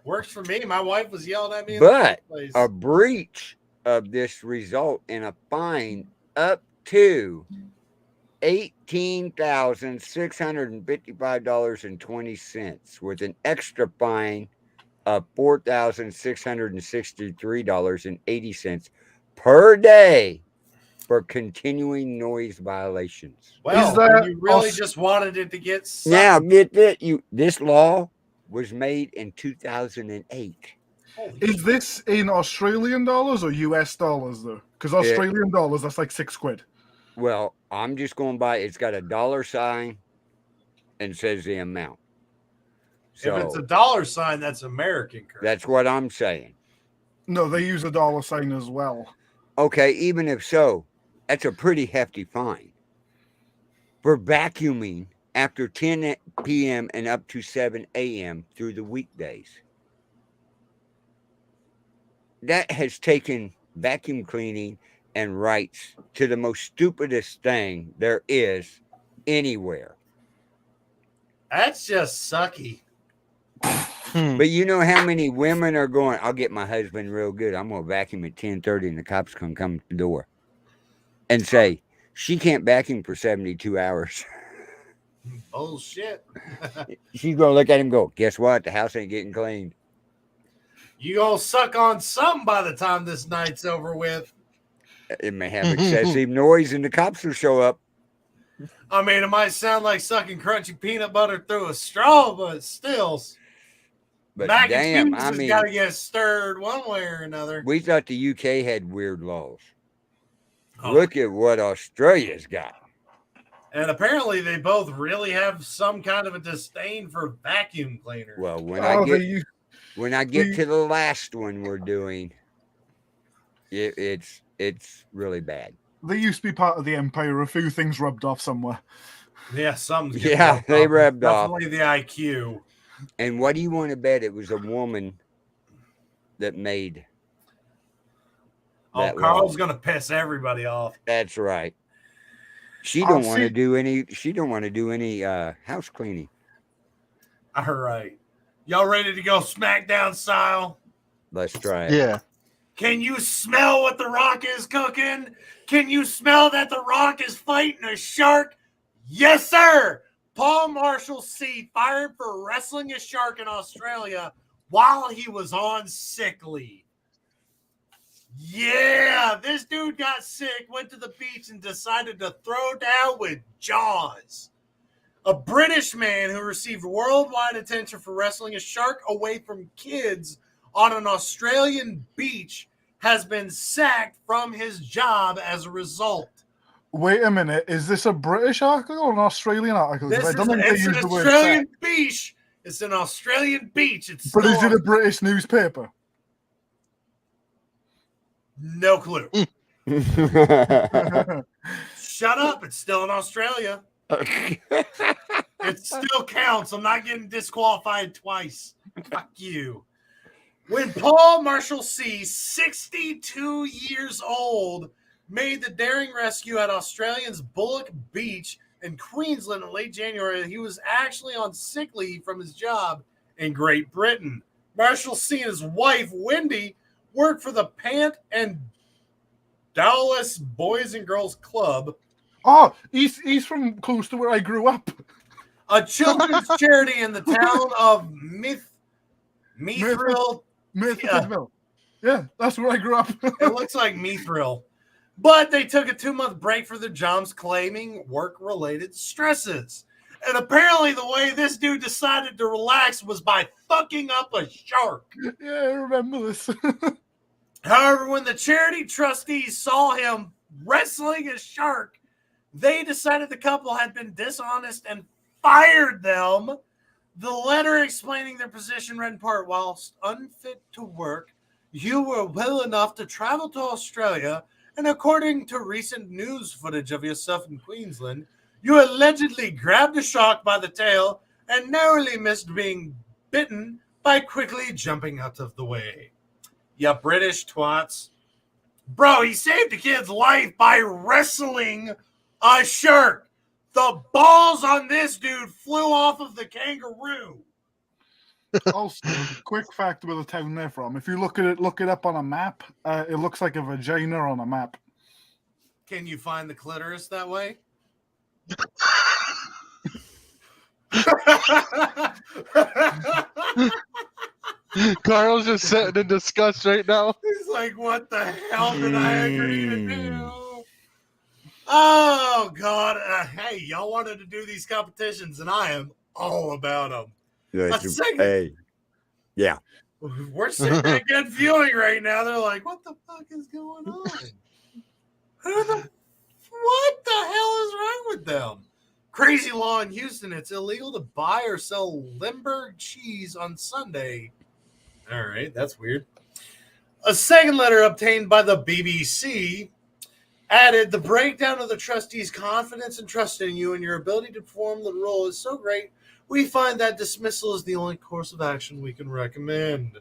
Works for me. My wife was yelling at me. But in the place. a breach of this result in a fine up to $18,655.20 with an extra fine of $4,663.80 per day for continuing noise violations. well, Is that when you really also- just wanted it to get sucked. Now, get that this law was made in 2008. Holy Is this in Australian dollars or US dollars, though? Because Australian dollars, that's like £6. Well, I'm just going by. It's got a dollar sign and says the amount. So if it's a dollar sign, that's American currency. that's what I'm saying. No, they use a dollar sign as well. Okay, even if so, that's a pretty hefty fine for vacuuming after 10 p.m. and up to 7 a.m. through the weekdays. That has taken vacuum cleaning and rights to the most stupidest thing there is anywhere. That's just sucky. But you know how many women are going, I'll get my husband real good. I'm going to vacuum at 10:30 and the cops come to the door and say, she can't vacuum for 72 hours. Bullshit. She's going to look at him and go, guess what? The house ain't getting cleaned. You gonna suck on something by the time this night's over with. It may have excessive noise and the cops will show up. I mean, it might sound like sucking crunchy peanut butter through a straw, but still, But mac damn, and cheese I has mean, got to get stirred one way or another. we thought the UK had weird laws. Oh, Look at what Australia's got. and apparently, they both really have some kind of a disdain for vacuum cleaners. Well, when Oh, I they get use, when I get we- to the last one we're doing, it's really bad. they used to be part of the empire. A few things rubbed off somewhere. Yeah, something's getting Yeah, rubbed they off. rubbed off. Definitely the IQ. And what do you want to bet? It was a woman that made. Oh, that Carl's law. gonna piss everybody off. That's right. She I'll don't want to see- do any. She don't want to do any house cleaning. All right. Y'all ready to go SmackDown style? Let's try it. Yeah. Can you smell what The Rock is cooking? Can you smell that The Rock is fighting a shark? Yes, sir. Paul Marshall C. fired for wrestling a shark in Australia while he was on sick leave. Yeah, this dude got sick, went to the beach, and decided to throw down with Jaws. A British man who received worldwide attention for wrestling a shark away from kids on an Australian beach has been sacked from his job as a result. Wait a minute. Is this a British article or an Australian article? This I is don't think they it's use an the word Australian sack. beach. It's an Australian beach. It's But is still it a British newspaper? no clue. Shut up. It's still in Australia. It still counts. I'm not getting disqualified twice. Fuck you. When Paul Marshall C., 62 years old, made the daring rescue at Australia's Bullock Beach in Queensland in late January, he was actually on sick leave from his job in Great Britain. Marshall C. and his wife, Wendy, worked for the Pant and Dallas Boys and Girls Club, Oh, he's from close to where I grew up. a children's charity in the town of Mithril. Mayfieldville. Yeah, that's where I grew up. It looks like Mithril. But they took a 2-month break for their jobs, claiming work-related stresses. And apparently the way this dude decided to relax was by fucking up a shark. Yeah, I remember this. However, when the charity trustees saw him wrestling a shark, they decided the couple had been dishonest and fired them. The letter explaining their position read in part, whilst unfit to work, you were well enough to travel to Australia, and according to recent news footage of yourself in Queensland, you allegedly grabbed a shark by the tail and narrowly missed being bitten by quickly jumping out of the way. You British twats. Bro, he saved the kid's life by wrestling a shark. The balls on this dude flew off of the kangaroo. Also, quick fact where the town they're from. If you look it up on a map, it looks like a vagina on a map. Can you find the clitoris that way? Carl's just sitting in disgust right now. He's like, what the hell did I agree to do? Oh, God. Hey, y'all wanted to do these competitions, and I am all about them. Hey, yeah. We're sitting at good viewing right now. They're like, what the fuck is going on? What the hell is wrong with them? Crazy law in Houston. It's illegal to buy or sell Limburg cheese on Sunday. All right, that's weird. A second letter obtained by the BBC added, the breakdown of the trustees' confidence and trust in you and your ability to perform the role is so great, we find that dismissal is the only course of action we can recommend.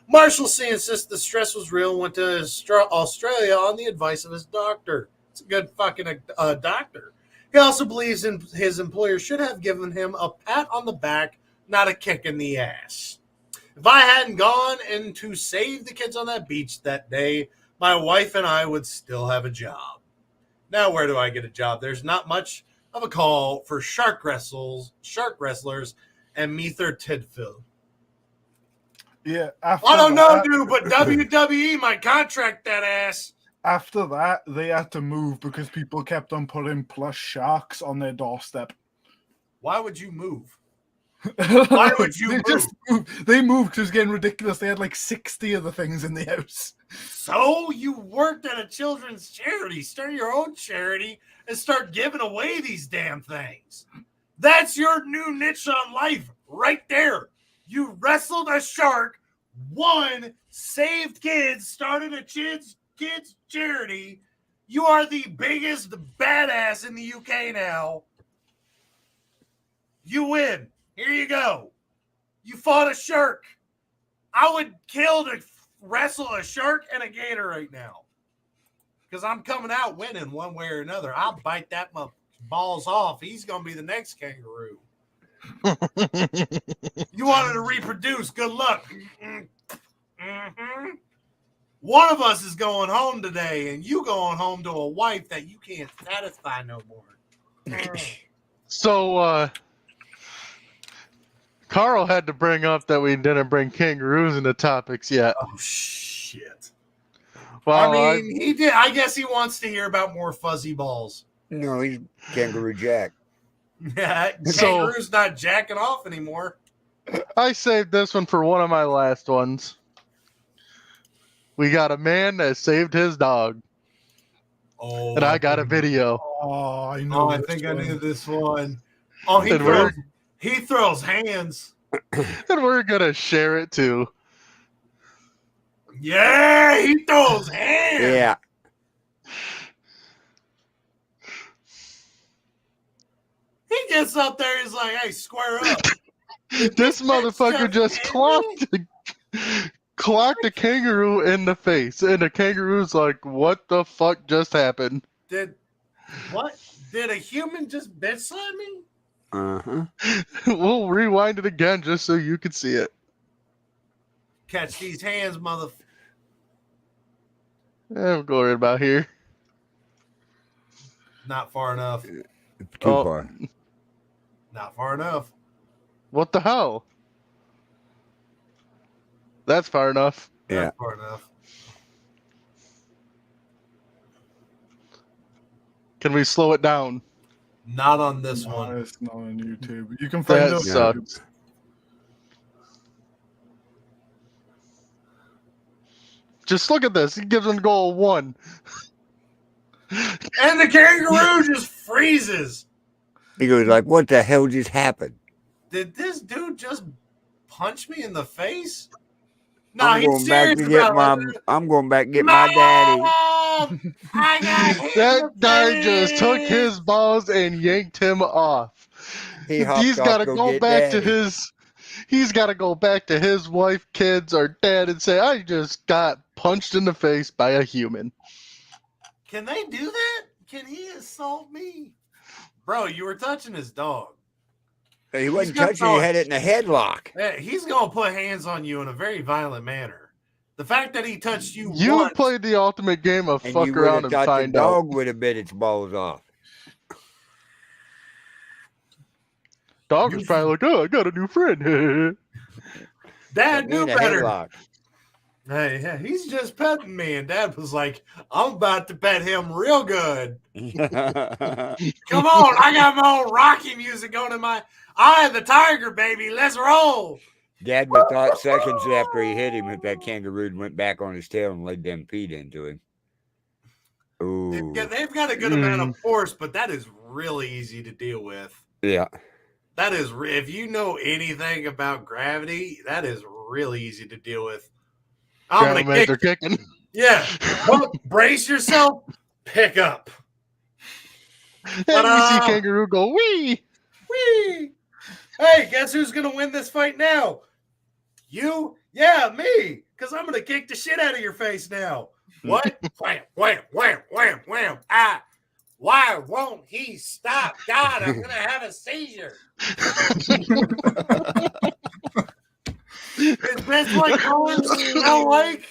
Marshall C. insists the stress was real and went to Australia on the advice of his doctor. It's a good fucking doctor. He also believes his employer should have given him a pat on the back, not a kick in the ass. If I hadn't gone in to save the kids on that beach that day, my wife and I would still have a job. Now, where do I get a job? There's not much of a call for shark wrestlers, and Meether Tidfield. Yeah. I don't know, dude, but WWE might contract that ass. After that, they had to move because people kept on putting plush sharks on their doorstep. Why would you move? Why would you move? They moved because it was getting ridiculous. They had like 60 of the things in the house. So you worked at a children's charity. Start your own charity and start giving away these damn things. That's your new niche on life right there. You wrestled a shark, won, saved kids, started a kids charity. You are the biggest badass in the UK now. You win. Here you go. You fought a shark. I would kill to wrestle a shark and a gator right now. Because I'm coming out winning one way or another. I'll bite that balls off. He's going to be the next kangaroo. You wanted to reproduce. Good luck. Mm-hmm. One of us is going home today, and you going home to a wife that you can't satisfy no more. So, Carl had to bring up that we didn't bring kangaroos into topics yet. Oh, shit. Well, I mean, he did. I guess he wants to hear about more fuzzy balls. No, he's Kangaroo Jack. Yeah, kangaroo's not jacking off anymore. I saved this one for one of my last ones. We got a man that saved his dog, Oh, and I got a video. Oh, I know. Oh, I this think I one. knew this one. Oh, And he throws hands. And we're gonna share it too. Yeah, he throws hands. Yeah. He gets up there. He's like, "Hey, square up." This motherfucker just hit clocked a kangaroo in the face, and the kangaroo's like, "What the fuck just happened?" Did a human just bitch slap me? We'll rewind it again just so you can see it. Catch these hands, mother. We'll go right about here. Not far enough. Too Oh. far. Not far enough. What the hell? That's far enough. Yeah. Not far enough. Can we slow it down? Not on this No, one. it's not on YouTube. You can find That it on sucks. Just look at this. He gives him a goal 1. And the kangaroo just freezes. He goes like, "What the hell just happened?" Did this dude just punch me in the face? No, I'm he's going back serious to get about my. it. I'm going back to get my daddy. Mom! I got hit in That the guy just took face. his balls and yanked him off. He hopped He's off got to to go get back to daddy. his. He's got to go back to his wife, kids, or dad, and say, "I just got punched in the face by a human." Can they do that? Can he assault me? Bro, you were touching his dog. He wasn't got touching. He thought. had it in a headlock. Yeah, he's going to put hands on you in a very violent manner. The fact that he touched you You once. played the ultimate game of And fuck you would around have and thought the find out. dog would have bit its balls off. Dog was probably like, "Oh, I got a new friend." Dad Got me knew in a better. headlock. Hey, yeah, he's just petting me. And Dad was like, I'm about to pet him real good. Come on, I got my own Rocky music going in my eye, the tiger, baby. Let's roll. Dad would have thought seconds after he hit him if that kangaroo went back on his tail and laid them feet into him. Ooh. They've got a good amount of force, but that is really easy to deal with. Yeah. That is, if you know anything about gravity, that is really easy to deal with. I'm Grandma gonna are kicking. Yeah. Well, brace yourself. Pick up. And we see kangaroo go wee. Whee! Hey, guess who's gonna win this fight now? You? Yeah, me. Because I'm gonna kick the shit out of your face now. What? Wham, wham, wham, wham, wham. Ah. Why won't he stop? God, I'm gonna have a seizure. Is this what going smell like?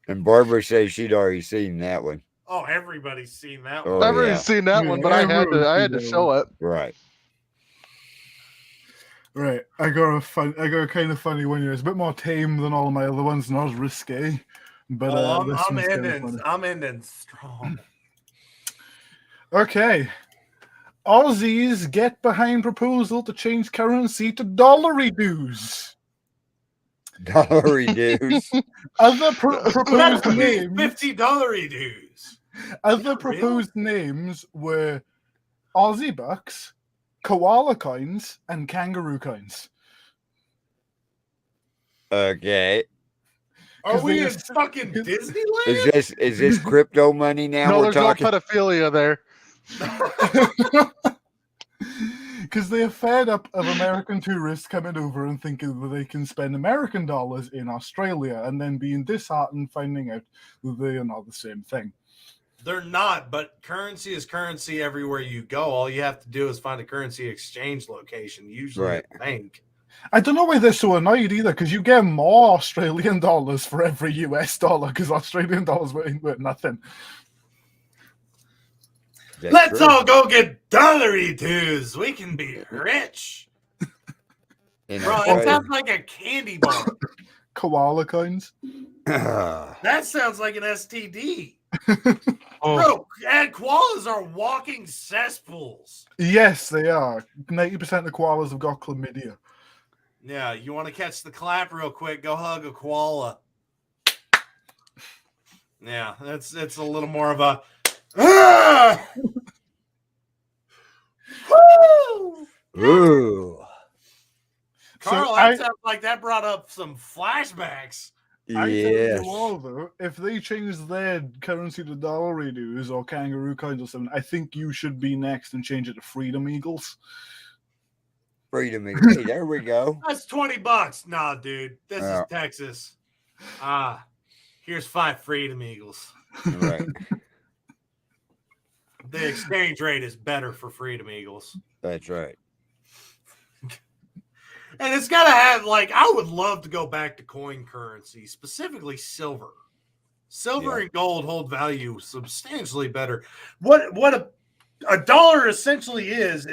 And Barbara says she'd already seen that one. Oh, everybody's seen that Oh, one. I've already yeah. seen that Yeah, one, but I had everyone's to seen that show it. Right. Right, I got a kind of funny one here. It's a bit more tame than all of my other ones, not as risque. But this I'm one's kinda ending. funny. I'm ending strong. Okay. Aussies get behind proposal to change currency to dollary dues. Dollary dues. Other proposed names. $50 dues. Other Yeah, proposed names were Aussie bucks, koala coins, and kangaroo coins. Okay. Are 'Cause we they in just- fucking Disneyland? Is this crypto money now No, we're there's talking? no pedophilia there. Because they are fed up of American tourists coming over and thinking that they can spend American dollars in Australia and then being disheartened finding out that they are not the same thing. They're not, but currency is currency everywhere you go. All you have to do is find a currency exchange location, usually Right. at the bank. I don't know why they're so annoyed either, because you get more Australian dollars for every US dollar, because Australian dollars worth nothing. That's Let's true. all go get dollary-twos. We can be rich. In Bro, it Australia. sounds like a candy bar. Koala coins. That sounds like an STD. Oh, Bro, and koalas are walking cesspools. Yes, they are. 90% of koalas have got chlamydia. Yeah, you want to catch the clap real quick? Go hug a koala. Yeah, it's a little more of a. Ah! Woo! Ooh. Carl, that sounds like that brought up some flashbacks. I tell Yes. you all, though, if they change their currency to dollar dues or kangaroo coins or something, I think you should be next and change it to Freedom Eagles. Freedom. Hey, there we go. That's $20. Nah, dude, this is Texas. Here's 5 Freedom Eagles. Right. The exchange rate is better for Freedom Eagles. That's right. And it's got to have, like, I would love to go back to coin currency, specifically silver. Silver and gold hold value substantially better. What a dollar essentially is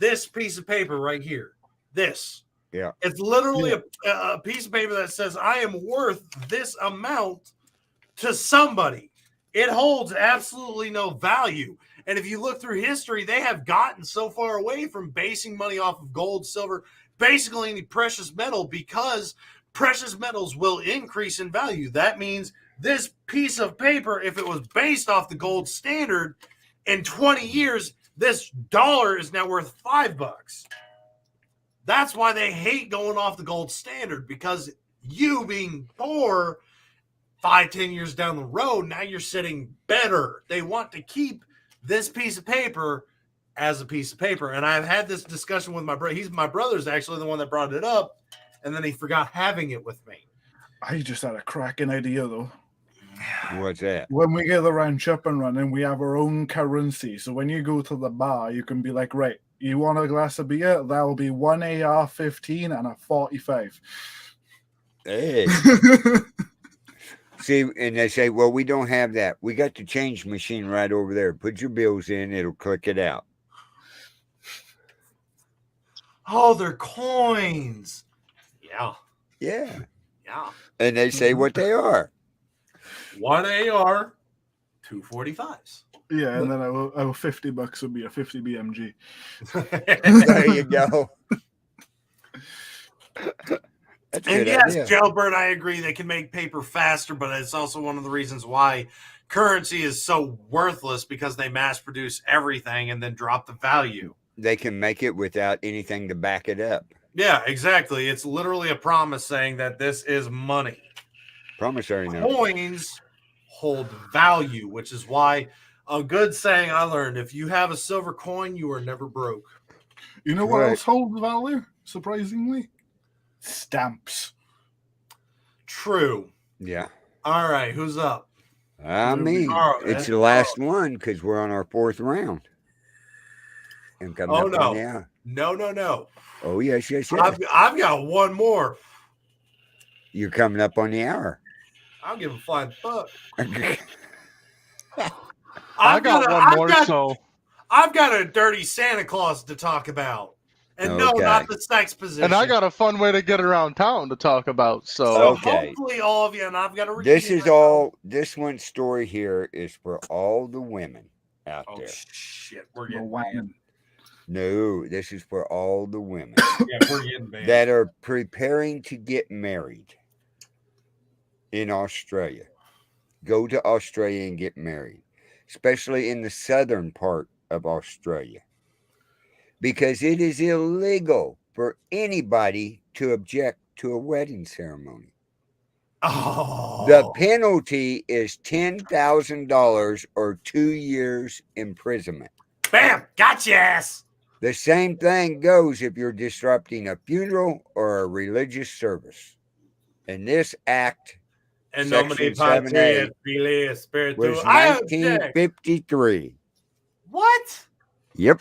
this piece of paper right here. This. Yeah. It's literally a piece of paper that says, I am worth this amount to somebody. It holds absolutely no value. And if you look through history, they have gotten so far away from basing money off of gold, silver, basically any precious metal, because precious metals will increase in value. That means this piece of paper, if it was based off the gold standard, in 20 years, this dollar is now worth $5. That's why they hate going off the gold standard, because you being poor 5-10 years down the road, now you're sitting better. They want to keep this piece of paper as a piece of paper. And I've had this discussion with my brother. My brother's actually the one that brought it up, and then he forgot having it with me. I just had a cracking idea, though. What's that? When we get the ranch up and running, we have our own currency. So when you go to the bar, you can be like, right, you want a glass of beer? That'll be 1 AR-15 and a 45. Hey. See, and they say, well, we don't have that. We got the change machine right over there. Put your bills in, it'll click it out. Oh, they're coins. Yeah. Yeah. Yeah. And they say what they are. 1 AR, 2 45s. Yeah, and then our $50 would be a 50 BMG. There you go. That's a And good yes, idea. Jailbird, I agree they can make paper faster, but it's also one of the reasons why currency is so worthless, because they mass produce everything and then drop the value. They can make it without anything to back it up. Yeah, exactly. It's literally a promise saying that this is money. Promissory note. Coins hold value, which is why a good saying I learned, if you have a silver coin, you are never broke. You know what Right. else holds value, surprisingly? Stamps. True. Yeah. All right, who's up? I mean, Carl, it's man. the last one because we're on our 4th round. And coming Oh, up no. on the hour. No. Oh, yes. I've got one more. You're coming up on the hour. I'll give a flying fuck. I got one more, so I've got a dirty Santa Claus to talk about. And no, Okay. not the sex position. and I got a fun way to get around town to talk about. So So Okay. hopefully all of you, and I've got to This one story here is for all the women out Oh, there. shit. We're The getting whanging. No, this is for all the women Yeah, we're getting banned. that are preparing to get married in Australia. Go to Australia and get married, especially in the southern part of Australia, because it is illegal for anybody to object to a wedding ceremony. Oh. The penalty is $10,000 or 2 years imprisonment. Bam! Got your ass. The same thing goes if you're disrupting a funeral or a religious service. And this act And Section nomine patria 7A et filii was spiritus. I object. 1953. What? Yep.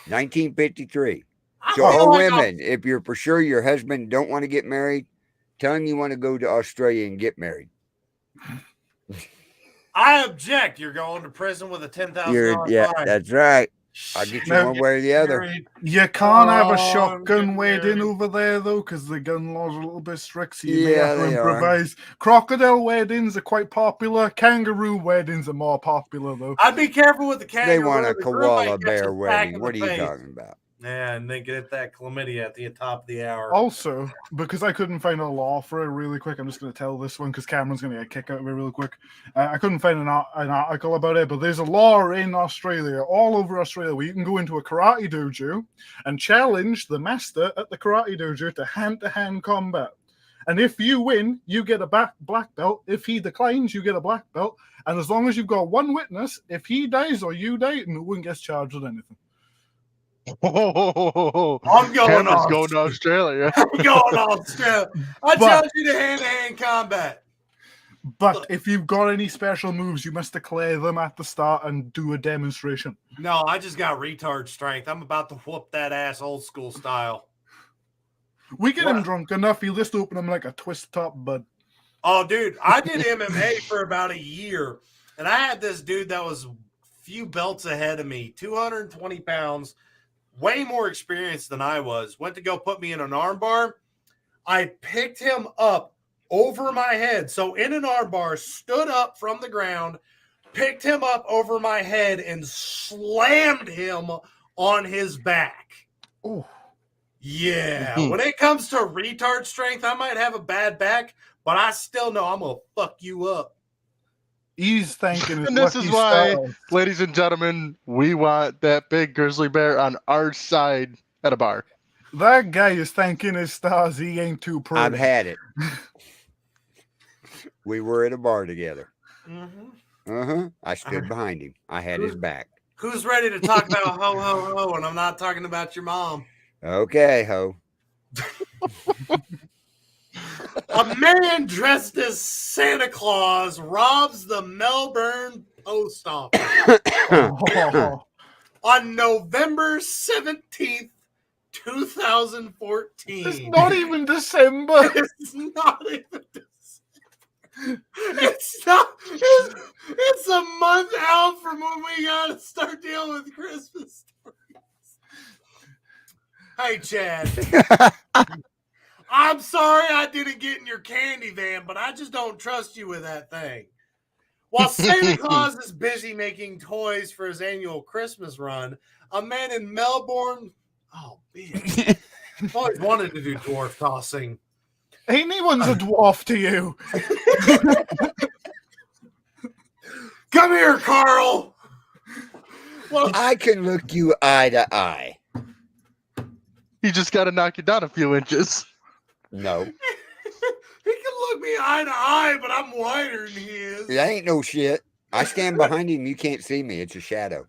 1953. I So, feel all like women, if you're for sure your husband don't want to get married, tell him you want to go to Australia and get married. I object. You're going to prison with a $10,000 Yeah, fine. that's right. I'll get you Now, one way or the other. Married. You can't have Oh, a I'm shotgun getting wedding married. over there, though, because the gun laws are a little bit strict, so you may Yeah, have to they are. improvise. Crocodile weddings are quite popular. Kangaroo weddings are more popular, though. I'd be careful with the kangaroo. They want a The groom might koala catch bear us back wedding. in What are the you face. talking about? Yeah, and they get that chlamydia at the top of the hour. Also, because I couldn't find a law for it really quick, I'm just going to tell this one because Cameron's going to get a kick out of it real quick. I couldn't find an article about it, but there's a law in Australia, all over Australia, where you can go into a karate dojo and challenge the master at the karate dojo to hand-to-hand combat. And if you win, you get a black belt. If he declines, you get a black belt. And as long as you've got one witness, if he dies or you die, no one gets charged with anything. I'm going Cameron's on. going to Australia. I'm going to Australia. I But- challenge you to hand-to-hand combat. But if you've got any special moves, you must declare them at the start and do a demonstration. No, I just got retard strength. I'm about to whoop that ass old school style. We get him What? drunk enough, he'll just open him like a twist top bud. Oh, dude, I did MMA for about a year, and I had this dude that was a few belts ahead of me, 220 pounds, way more experienced than I was. Went to go put me in an armbar. I picked him up over my head. So in an armbar, stood up from the ground, picked him up over my head, and slammed him on his back. Oh, Yeah. When it comes to retard strength, I might have a bad back, but I still know I'm going to fuck you up. he's thanking his And this lucky is why, stars. ladies and gentlemen, we want that big grizzly bear on our side at a bar. That guy is thanking his stars he ain't too pretty. I've had it. We were at a bar together. Mm-hmm. I stood behind him. I had his back. Who's ready to talk about ho, ho, ho, and I'm not talking about your mom? Okay, ho. A man dressed as Santa Claus robs the Melbourne post office Oh, on November 17th, 2014. it's not even December. It's not even It's not. It's a month out from when we gotta start dealing with Christmas stories. Hey, Chad. I'm sorry I didn't get in your candy van, but I just don't trust you with that thing. While Santa Claus is busy making toys for his annual Christmas run, a man in Melbourne. Oh, bitch. I've always wanted to do dwarf tossing. Anyone's a dwarf to you. Come here, Carl. Well, I can look you eye to eye. He just got to knock you down a few inches. No, he can look me eye to eye, but I'm wider than he is. that ain't no shit. I stand behind him. You can't see me. It's a shadow.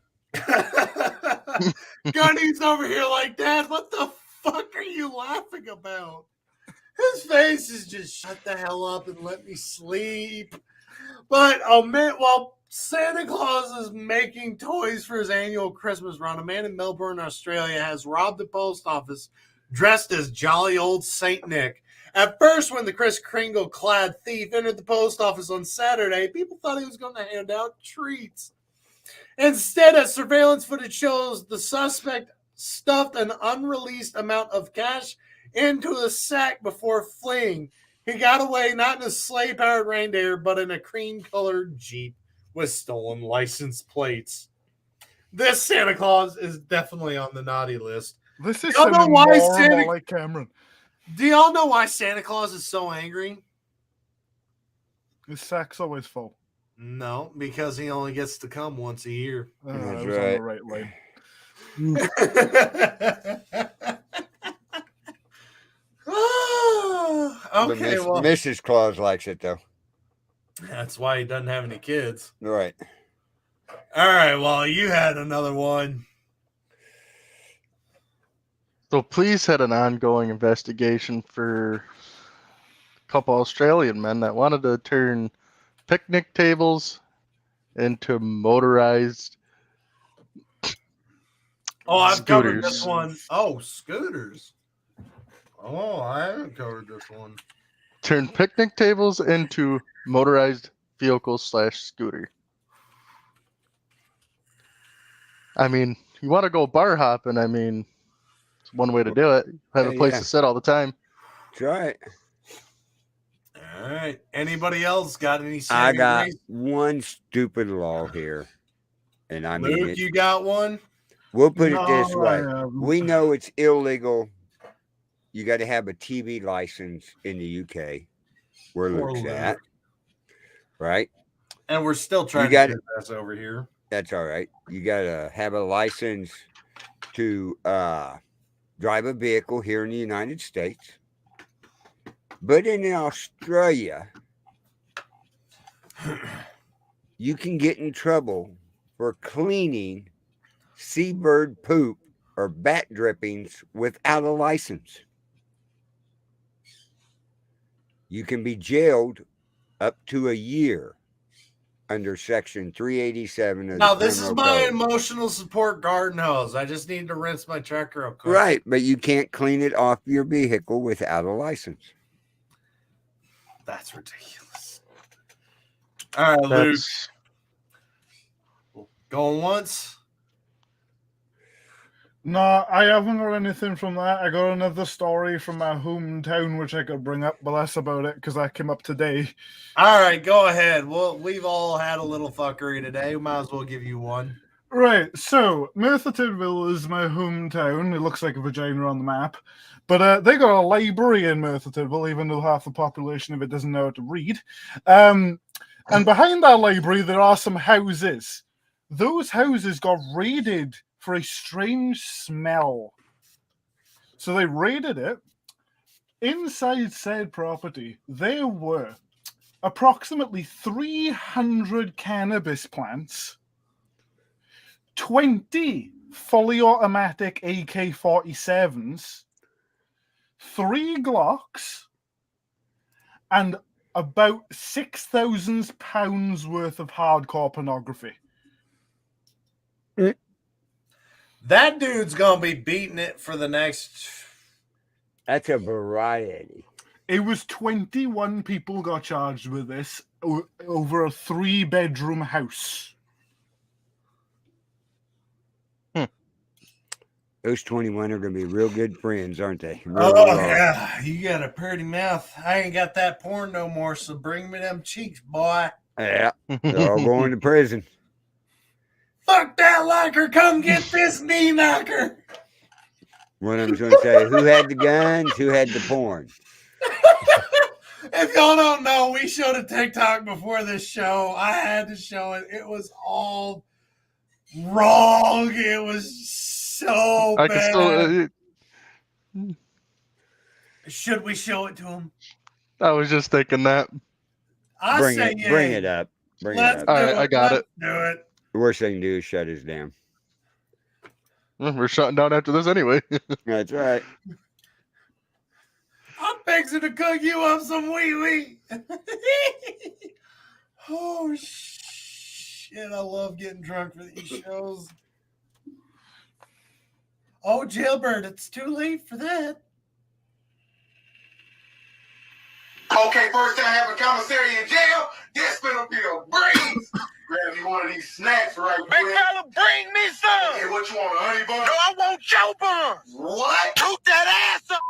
Gunny's over here like, Dad, what the fuck are you laughing about? His face is just shut the hell up and let me sleep. But while Santa Claus is making toys for his annual Christmas run, a man in Melbourne, Australia has robbed the post office dressed as jolly old Saint Nick. At first, when the Kris Kringle clad thief entered the post office on Saturday, people thought he was going to hand out treats. Instead, as surveillance footage shows, the suspect stuffed an unreleased amount of cash into a sack before fleeing. He got away not in a sleigh-powered reindeer, but in a cream-colored Jeep with stolen license plates. This Santa Claus is definitely on the naughty list. This is Y'all know some why more Santa- like Cameron. Do y'all know why Santa Claus is so angry? His sack's always full. No, because he only gets to come once a year. That's I was on right. the right line. But Okay, well, Mrs. Claus likes it though. that's why he doesn't have any kids. Right. All right, well, you had another one. So police had an ongoing investigation for couple Australian men that wanted to turn picnic tables into motorized Oh, I've covered this scooters. one. Oh, scooters. Oh, I haven't covered this one. Turn picnic tables into motorized vehicle/scooter. I mean, you want to go bar hopping? I mean, it's one way to do it. Have a place to sit all the time. That's right. All right. Anybody else got any? I got race? one stupid law here, and I mean, Luke, you got one? we'll put it this No, way: I haven't. we know it's illegal. You got to have a TV license in the UK, where Poor Luke's Luke. at, right? And we're still trying to get this over here. That's all right. You got to have a license to drive a vehicle here in the United States. But in Australia, you can get in trouble for cleaning seabird poop or bat drippings without a license. You can be jailed up to a year under Section 387 of Now, the this is Criminal my Code. emotional support garden hose. I just need to rinse my truck real quick. Right, but you can't clean it off your vehicle without a license. That's ridiculous. All right, Luke. That's Going once? No, I haven't got anything from that. I got another story from my hometown which I could bring up, but that's about it because that came up today. All right, go ahead. Well, we've all had a little fuckery today. We might as well give you one. Right, so Merthyr Tydfil is my hometown. It looks like a vagina on the map. But they got a library in Merthyr Tydfil, even though half the population of it doesn't know how to read. And behind that library, there are some houses. Those houses got raided for a strange smell. So they raided it. Inside said property, there were approximately 300 cannabis plants, 20 fully automatic AK-47s, 3 Glocks, and about £6,000 worth of hardcore pornography. That dude's going to be beating it for the next... That's a variety. It was 21 people got charged with this over a 3-bedroom house. Those 21 are going to be real good friends, aren't they? Yeah. You got a pretty mouth. I ain't got that porn no more, so bring me them cheeks, boy. Yeah, they're all going to prison. Fuck that locker. Come get this knee knocker. One of them's going to say, who had the guns, who had the porn? If y'all don't know, we showed a TikTok before this show. I had to show it. It was all wrong. It was so I bad. can still. Should we show it to him? I was just thinking that. Bring it up. Bring it Let's up. do All right, I got Let's it. do it. The worst they can do is shut us down. Well, we're shutting down after this anyway. That's right. I'm fixing to cook you up some wee-wee. Oh, shit. I love getting drunk for these shows. Oh, Jailbird, it's too late for that. Okay, first time having commissary in jail, this finna be a breeze. Grab me one of these snacks right quick. Big fella, bring me some. Hey, what you want, a honey bun? No, I want your buns. What? Toot that ass up.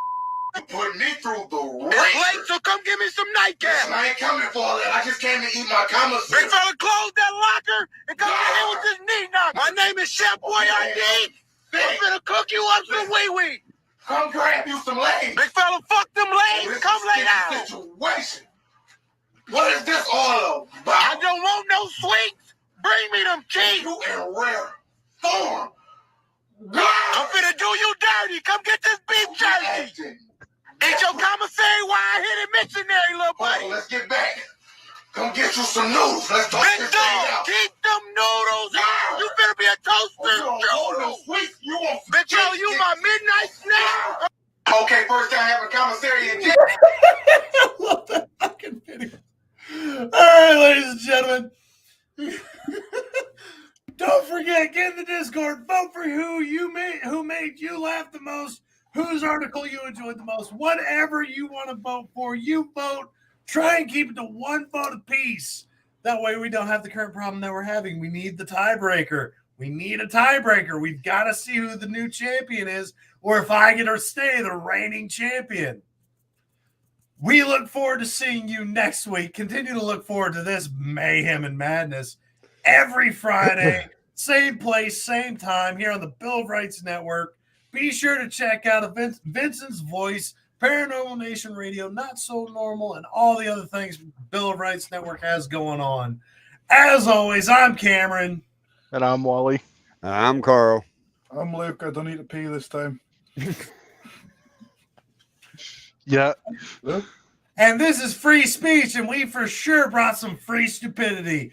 You put me through the It's late, ringer. so come give me some nightcap. Listen, I ain't coming for all that. I just came to eat my commissary. Big fella, close that locker and come in here with this knee knock. My name is Chef Boyardee. I'm finna cook you up some wee-wee. Come grab you some legs. Big fella, fuck them legs. This Come is lay a down. situation. What is this all I about? don't want no sweets. Bring me them cheese. You in rare form. I'm finna do you dirty. Come get this beef jerky. Ain't your commissary while I hit it missionary, little buddy. Let's get back. Come get you some noodles. Let's talk Big this thing dog, out. keep them noodles. Yeah. You finna be a toaster. You don't want no sweets. You want some Big fella, you my midnight snack. Okay, first time having commissary in jail. What the gentlemen, don't forget, get in the Discord, vote for who made you laugh the most, whose article you enjoyed the most, whatever you want to vote for, you vote. Try and keep it to one vote apiece. That way we don't have the current problem that we're having. We need the tiebreaker. We need a tiebreaker. We've got to see who the new champion is, or if I get to stay the reigning champion. We look forward to seeing you next week. Continue to look forward to this mayhem and madness every Friday, same place, same time, here on the Bill of Rights Network. Be sure to check out Vincent's Voice, Paranormal Nation Radio, Not So Normal, and all the other things Bill of Rights Network has going on. As always, I'm Cameron. And I'm Wally. I'm Carl. I'm Luke. I don't need to pee this time. Yeah. And this is Free Speech, and we for sure brought some free stupidity.